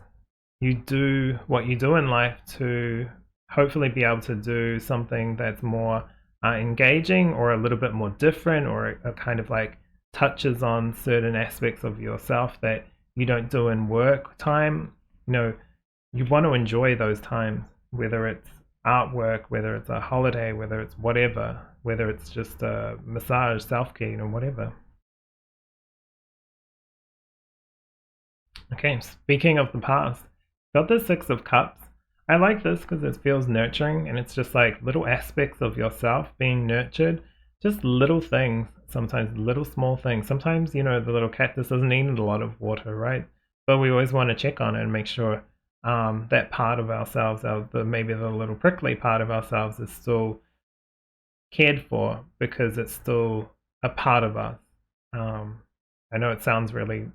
You do what you do in life to hopefully be able to do something that's more engaging, or a little bit more different, or a kind of like touches on certain aspects of yourself that you don't do in work time. You want to enjoy those times, whether it's artwork, whether it's a holiday, whether it's whatever, whether it's just a massage, self-care, whatever. Okay, speaking of the past, got the Six of Cups. I like this because it feels nurturing, and it's just like little aspects of yourself being nurtured. Just little things, sometimes little small things. Sometimes, the little cactus doesn't need a lot of water, right? But we always want to check on it and make sure that part of ourselves, maybe the little prickly part of ourselves, is still cared for, because it's still a part of us. I know it sounds really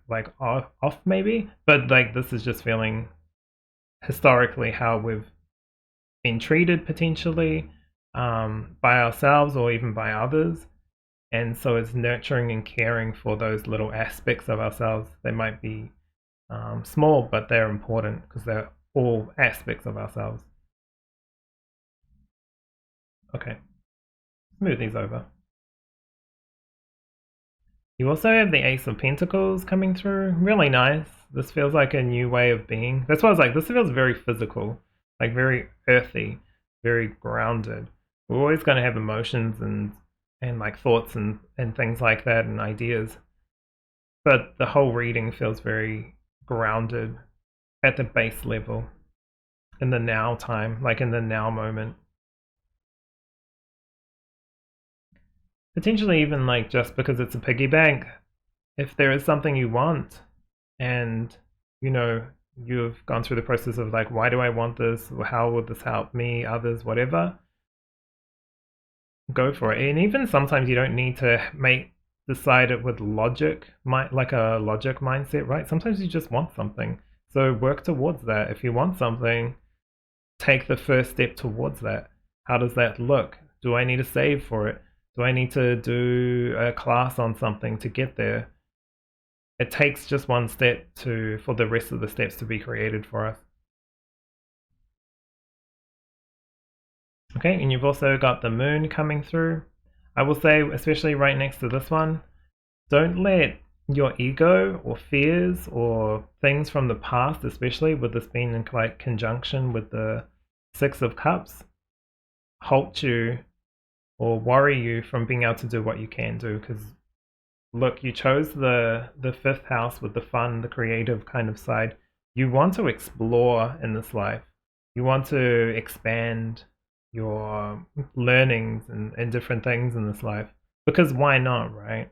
like off maybe, but like this is just feeling historically how we've been treated potentially, by ourselves or even by others. And so it's nurturing and caring for those little aspects of ourselves. They might be small, but they're important because they're all aspects of ourselves. Okay, move these over. You also have the Ace of Pentacles coming through. Really nice. This feels like a new way of being. That's why I was like, this feels very physical, like very earthy, very grounded. We're always going to have emotions and like thoughts and things like that and ideas. But the whole reading feels very grounded at the base level, in the now time, like in the now moment. Potentially even like just because it's a piggy bank, if there is something you want and you know you've gone through the process of like, why do I want this? How would this help me, others, whatever, go for it. And even sometimes you don't need to decide it with logic, like a logic mindset, right? Sometimes you just want something, so work towards that. If you want something, take the first step towards that. How does that look? Do I need to save for it? Do I need to do a class on something to get there? It takes just one step for the rest of the steps to be created for us. Okay, and you've also got the moon coming through. I will say, especially right next to this one, don't let your ego or fears or things from the past, especially with this being in like conjunction with the Six of Cups, halt you or worry you from being able to do what you can do. Because look, you chose the fifth house with the fun, the creative kind of side. You want to explore in this life. You want to expand your learnings and different things in this life. Because why not, right?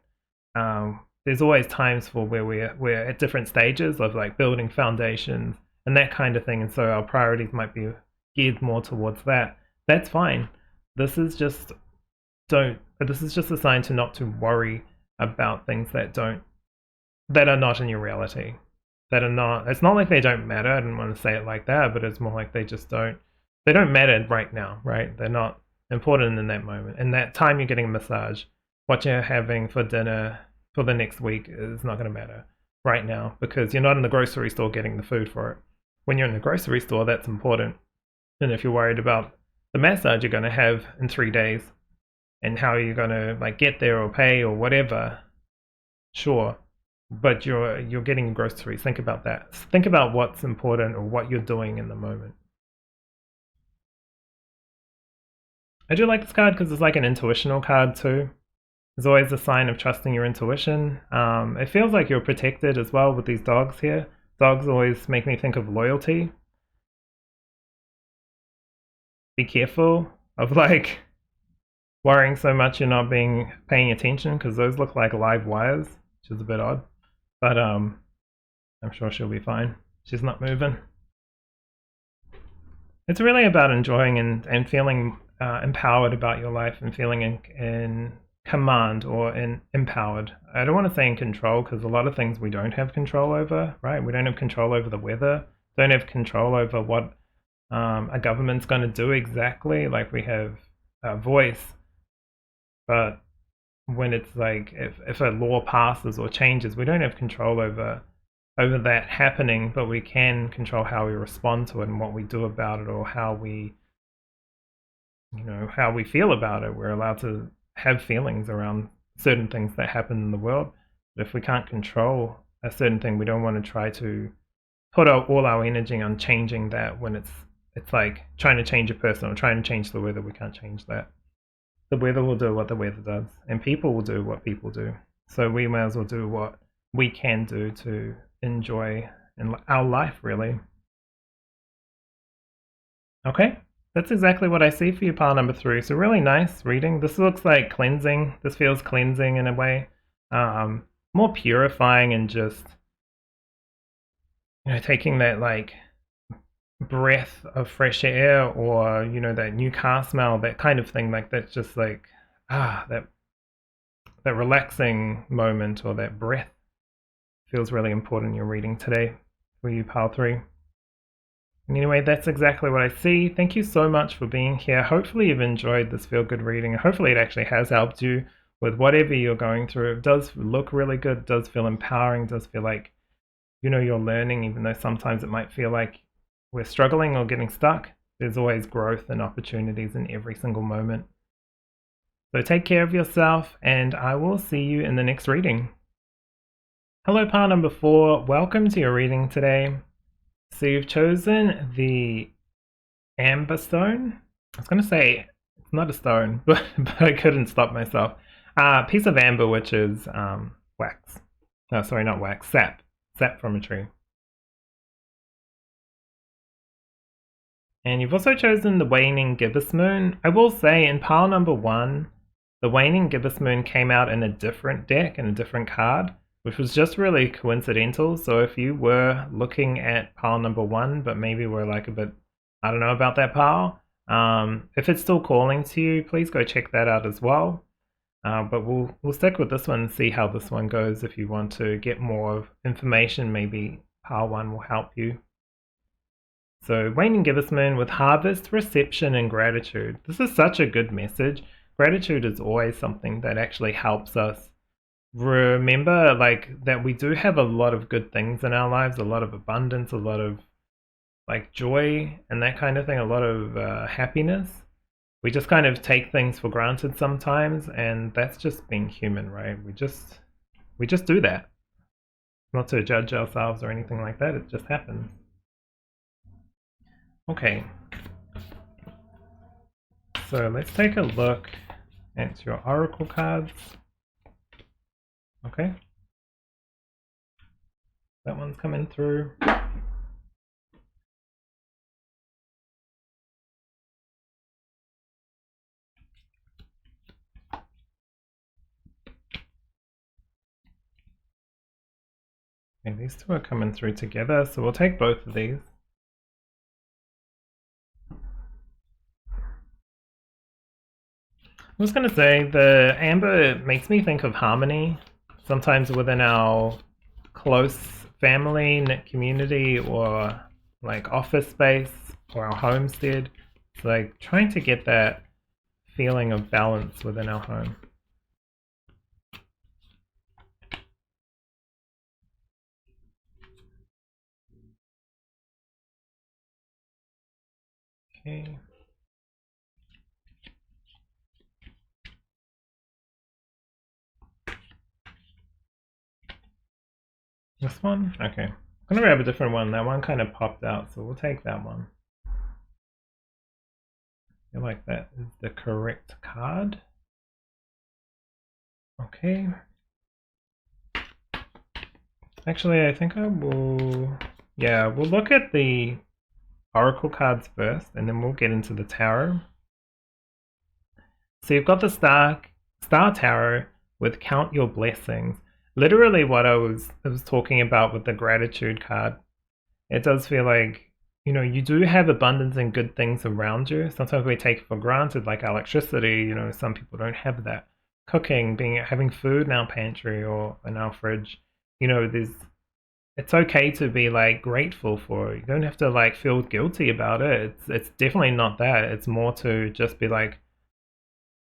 There's always times for where we're at different stages of like building foundations and that kind of thing, and so our priorities might be geared more towards that. That's fine. This is just a sign to not to worry about things that are not in your reality. That are not. It's not like they don't matter. I didn't want to say it like that, but it's more like they don't matter right now, right? They're not important in that moment. And that time you're getting a massage, what you're having for dinner for the next week is not going to matter right now because you're not in the grocery store getting the food for it. When you're in the grocery store, that's important. And if you're worried about the massage you're going to have in 3 days and how you're going to like get there or pay or whatever, sure. But you're getting groceries. Think about that. Think about what's important or what you're doing in the moment. I do like this card because it's like an intuitional card too. There's always a sign of trusting your intuition. It feels like you're protected as well with these dogs here. Dogs always make me think of loyalty. Be careful of like worrying so much you're not paying attention because those look like live wires, which is a bit odd. But I'm sure she'll be fine. She's not moving. It's really about enjoying and feeling empowered about your life and feeling in command or empowered. I don't want to say in control because a lot of things we don't have control over, right? We don't have control over the weather, don't have control over what a government's going to do exactly. Like we have a voice, but when it's like if a law passes or changes, we don't have control over that happening, but we can control how we respond to it and what we do about it or how we feel about it. We're allowed to have feelings around certain things that happen in the world. But if we can't control a certain thing, we don't want to try to put all our energy on changing that when it's like trying to change a person or trying to change the weather. We can't change that. The weather will do what the weather does, and people will do what people do. So we may as well do what we can do to enjoy in our life, really. Okay, that's exactly what I see for you, pile number 3. So really nice reading. This looks like cleansing. This feels cleansing in a way. More purifying and just, taking that like breath of fresh air or, that new car smell, that kind of thing. Like that's just like, that relaxing moment or that breath feels really important in your reading today for you, pile 3. And anyway, that's exactly what I see. Thank you so much for being here. Hopefully you've enjoyed this feel good reading. Hopefully it actually has helped you with whatever you're going through. It does look really good. It does feel empowering. It does feel like, you're learning, even though sometimes it might feel like we're struggling or getting stuck. There's always growth and opportunities in every single moment. So take care of yourself, and I will see you in the next reading. Hello, pile number 4. Welcome to your reading today. So you've chosen the amber stone. I was going to say it's not a stone, but I couldn't stop myself. Piece of amber, which is wax. No, sorry, not wax. Sap. Sap from a tree. And you've also chosen the Waning Gibbous Moon. I will say in pile number 1, the Waning Gibbous Moon came out in a different deck, in a different card, which was just really coincidental. So if you were looking at pile number 1, but maybe were like a bit, I don't know about that pile, if it's still calling to you, please go check that out as well. But we'll stick with this one and see how this one goes. If you want to get more information, maybe pile 1 will help you. So Waning Gibbous Moon with harvest, reception, and gratitude. This is such a good message. Gratitude is always something that actually helps us remember that we do have a lot of good things in our lives, a lot of abundance, a lot of joy and that kind of thing, a lot of happiness. We just kind of take things for granted sometimes, and that's just being human, right? We just do that. Not to judge ourselves or anything like that, it just happens. Okay, so let's take a look at your oracle cards. Okay, that one's coming through. Okay, these two are coming through together, so we'll take both of these. I was going to say, the amber makes me think of harmony, sometimes within our close family, knit community, or office space, or our homestead. It's trying to get that feeling of balance within our home. Okay. This one? Okay. I'm gonna grab a different one. That one kind of popped out, so we'll take that one. I feel like that is the correct card. Okay. Actually, I think I will... Yeah, we'll look at the oracle cards first, and then we'll get into the tarot. So you've got the Star Tarot with Count Your Blessings. Literally what I was talking about with the gratitude card. It does feel like, you do have abundance and good things around you. Sometimes we take it for granted, like electricity. Some people don't have that. Cooking, having food in our pantry or in our fridge. It's okay to be grateful for it. You don't have to feel guilty about it. It's definitely not that. It's more to just be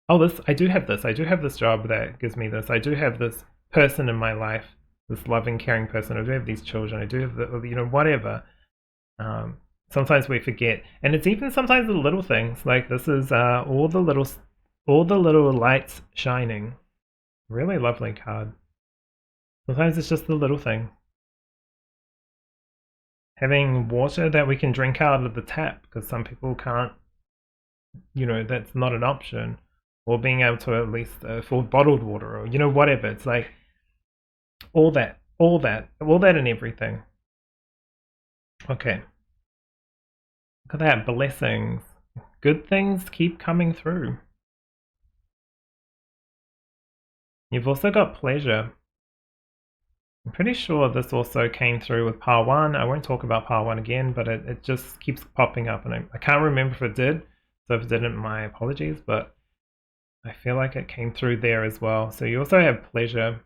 oh, I do have this. I do have this job that gives me this. I do have this person in my life, this loving, caring person. I do have these children. I do have whatever. Sometimes we forget, and it's even sometimes the little things. This is all the little lights shining. Really lovely card. Sometimes it's just the little thing. Having water that we can drink out of the tap, because some people can't. That's not an option. Or being able to at least afford bottled water, or whatever. It's all that and everything. Okay. Look at that, blessings. Good things keep coming through. You've also got pleasure. I'm pretty sure this also came through with pile 1. I won't talk about pile 1 again, but it just keeps popping up, and I can't remember if it did. So if it didn't, my apologies, but I feel like it came through there as well. So you also have pleasure.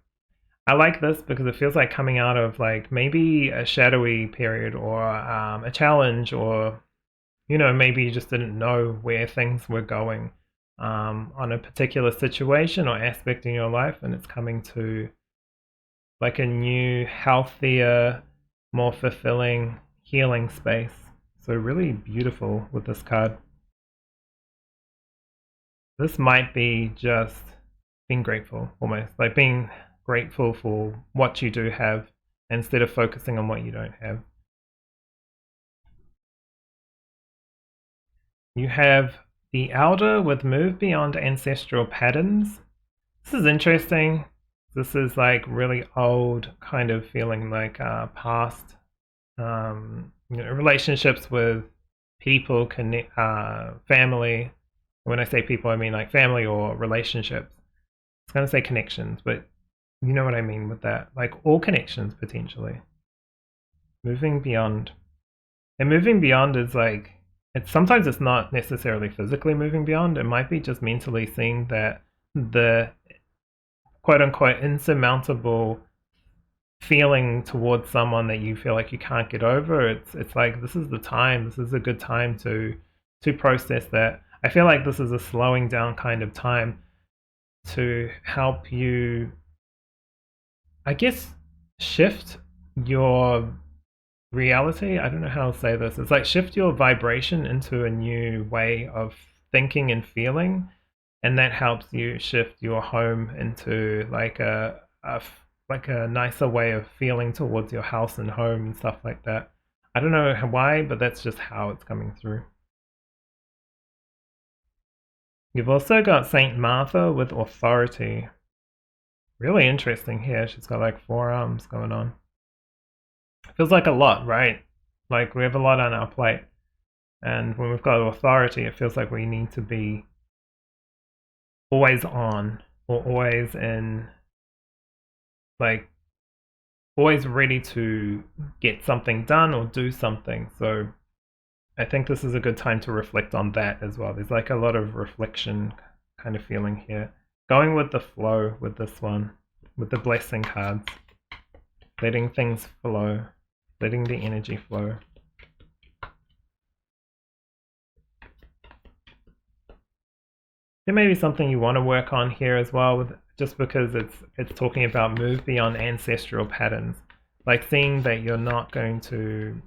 I like this because it feels like coming out of maybe a shadowy period, or a challenge, or maybe you just didn't know where things were going on a particular situation or aspect in your life, and it's coming to a new, healthier, more fulfilling, healing space. So really beautiful with this card. this might be just being grateful, almost like being grateful for what you do have instead of focusing on what you don't have. You have the Elder with Move Beyond Ancestral Patterns. This is interesting. This is like really old kind of feeling, like past relationships with people, family. When I say people, I mean like family or relationships. I was going to say connections, but you know what I mean with that. Like all connections potentially. Moving beyond. And moving beyond is like, sometimes it's not necessarily physically moving beyond. It might be just mentally seeing that the quote unquote insurmountable feeling towards someone that you feel like you can't get over. It's like, this is the time. This is a good time to process that. I feel like this is a slowing down kind of time to help you, I guess, shift your reality. I don't know how to say this. It's like shift your vibration into a new way of thinking and feeling, and that helps you shift your home into like a nicer way of feeling towards your house and home and stuff like that. I don't know why, but that's just how it's coming through. You've also got Saint Martha with authority. Really interesting here. She's got like 4 arms going on. Feels like a lot, right? Like we have a lot on our plate. And when we've got authority, it feels like we need to be always on, or always in, like always ready to get something done or do something. So I think this is a good time to reflect on that as well. There's like a lot of reflection kind of feeling here. Going with the flow with this one, with the blessing cards. Letting things flow, letting the energy flow. There may be something you want to work on here as well, with just because it's talking about move beyond ancestral patterns, like seeing that you're not going to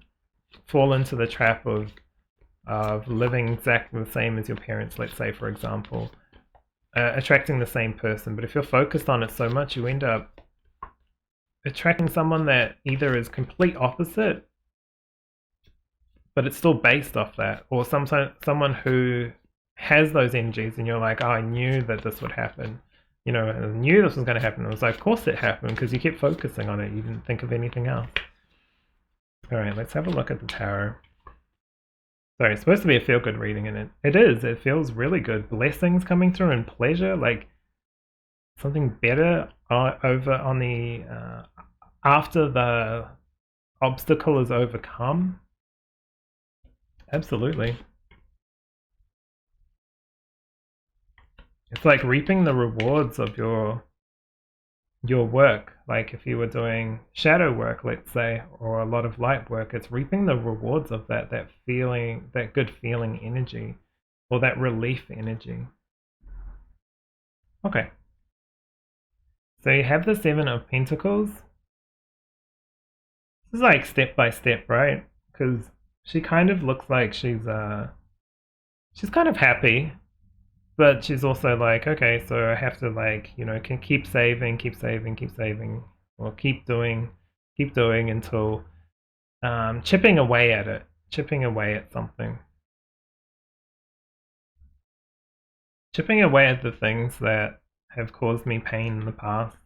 fall into the trap of living exactly the same as your parents, let's say, for example, attracting the same person. But if you're focused on it so much, you end up attracting someone that either is complete opposite, but it's still based off that, or sometimes someone who has those energies and you're like, oh, I knew that this would happen. You know, I knew this was going to happen. It was like, of course it happened, because you kept focusing on it. You didn't think of anything else. All right, let's have a look at the tarot. Sorry, it's supposed to be a feel-good reading, and it is. It feels really good. Blessings coming through and pleasure, like something better over on the after the obstacle is overcome. Absolutely. It's like reaping the rewards of your work. Like if you were doing shadow work, let's say, or a lot of light work, it's reaping the rewards of that feeling, that good feeling energy, or that relief energy. Okay. So you have the 7 of Pentacles. This is like step by step, right? Because she kind of looks like she's kind of happy, but she's also like, okay, so I have to, like, you know, can keep saving, or keep doing until chipping away at something, chipping away at the things that have caused me pain in the past.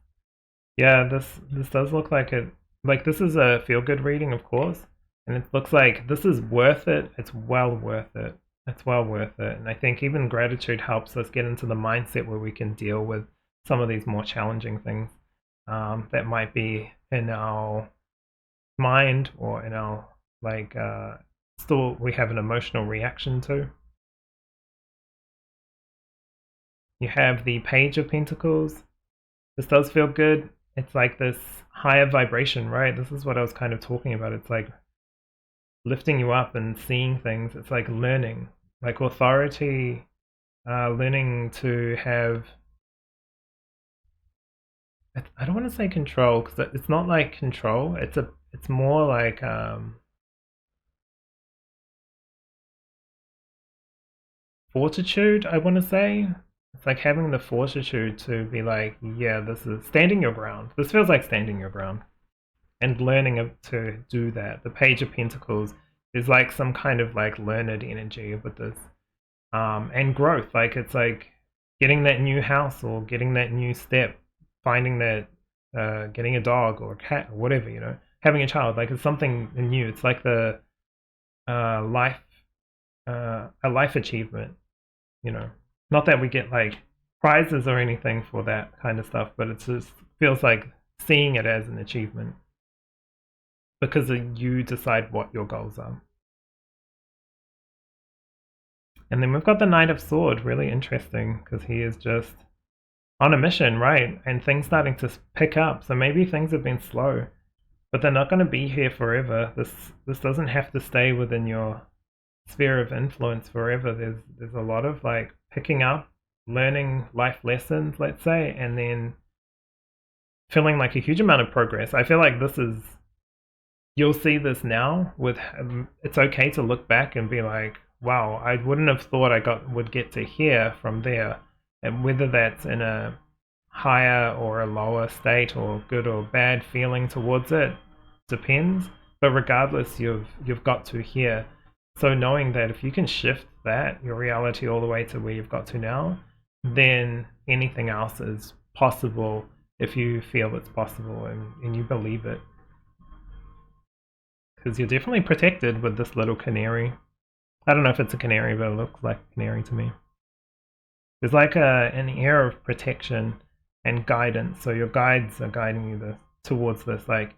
Yeah, this does look like it. Like, this is a feel-good reading, of course, and it looks like this is worth it. It's well worth it. It's well worth it. And I think even gratitude helps us get into the mindset where we can deal with some of these more challenging things that might be in our mind, or in our, like, still we have an emotional reaction to. You have the Page of Pentacles. This does feel good. It's like this higher vibration, right? This is what I was kind of talking about. It's like lifting you up and seeing things. It's like learning, like authority, learning to have, I don't want to say control, because it's not like control. It's more like fortitude, I want to say. It's like having the fortitude to be like, yeah, this is standing your ground. This feels like standing your ground and learning to do that. The Page of Pentacles is like some kind of like learned energy with this. And growth, like it's like getting that new house or getting that new step, finding that, getting a dog or a cat or whatever, you know, having a child, like it's something new. It's like the life, a life achievement, you know. Not that we get like prizes or anything for that kind of stuff, but it just feels like seeing it as an achievement because you decide what your goals are. And then we've got the Knight of Sword, really interesting because he is just on a mission, right? And things starting to pick up. So maybe things have been slow, but they're not going to be here forever. This doesn't have to stay within your sphere of influence forever. There's a lot of like picking up, learning life lessons, let's say, and then feeling like a huge amount of progress. I feel like this is, you'll see this now with, it's okay to look back and be like, wow, I wouldn't have thought would get to here from there. And whether that's in a higher or a lower state or good or bad feeling towards it depends. But regardless, you've got to here. So knowing that if you can shift that, your reality all the way to where you've got to now, then anything else is possible if you feel it's possible and you believe it. Because you're definitely protected with this little canary. I don't know if it's a canary, but it looks like a canary to me. There's like an air of protection and guidance. So your guides are guiding you towards this, like,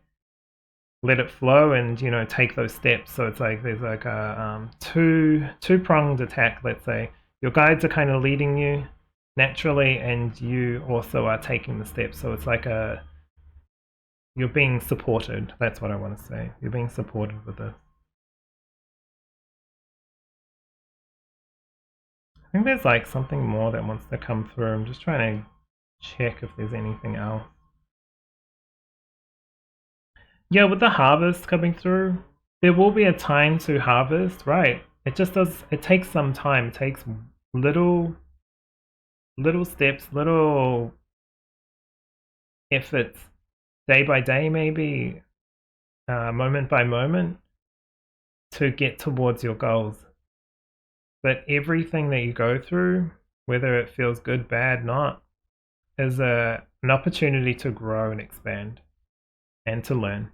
let it flow and, you know, take those steps. So it's like there's like a two-pronged attack, let's say. Your guides are kind of leading you naturally and you also are taking the steps. So it's like you're being supported. That's what I want to say. You're being supported with this. I think there's like something more that wants to come through. I'm just trying to check if there's anything else. Yeah, with the harvest coming through, there will be a time to harvest, right? It just does, it takes some time. It takes little steps, little efforts, day by day maybe, moment by moment, to get towards your goals. But everything that you go through, whether it feels good, bad, not, is an opportunity to grow and expand and to learn,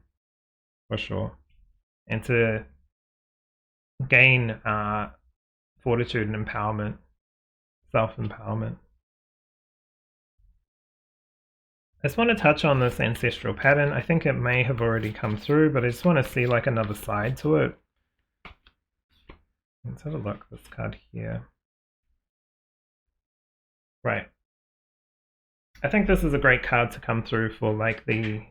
for sure, and to gain fortitude and empowerment, self-empowerment. I just want to touch on this ancestral pattern. I think it may have already come through, but I just want to see like another side to it. Let's have a look, this card here. Right. I think this is a great card to come through for like the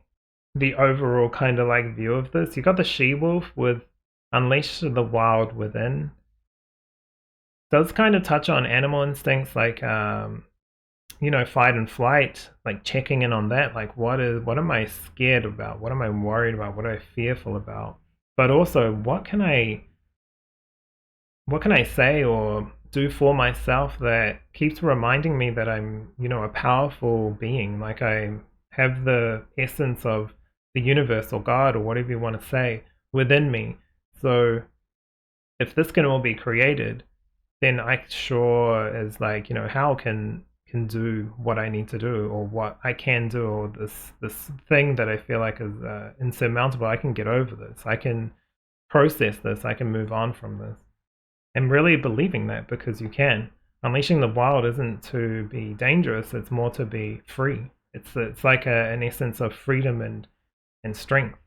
overall kind of like view of this. You got the she-wolf with Unleash the Wild Within. Does kind of touch on animal instincts like you know, fight and flight, like checking in on that, like what am I scared about? What am I worried about? What am I fearful about? But also what can I say or do for myself that keeps reminding me that I'm, you know, a powerful being, like I have the essence of the universe or God or whatever you want to say within me. So if this can all be created, then I sure as like, you know, how can do what I need to do or what I can do, or this thing that I feel like is insurmountable. I can get over this. I can process this. I can move on from this. And really believing that, because you can. Unleashing the wild isn't to be dangerous, it's more to be free. It's like an essence of freedom and strength.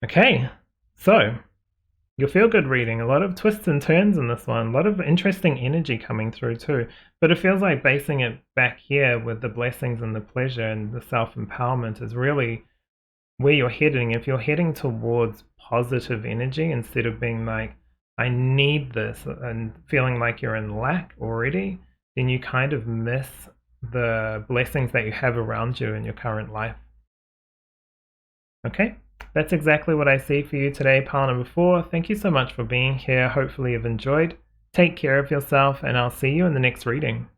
Okay, so your feel-good reading, a lot of twists and turns in this one, a lot of interesting energy coming through too, but it feels like basing it back here with the blessings and the pleasure and the self-empowerment is really where you're heading. If you're heading towards positive energy instead of being like, I need this, and feeling like you're in lack already, then you kind of miss the blessings that you have around you in your current life. Okay, that's exactly what I see for you today, pile number 4. Thank you so much for being here. Hopefully you've enjoyed. Take care of yourself, and I'll see you in the next reading.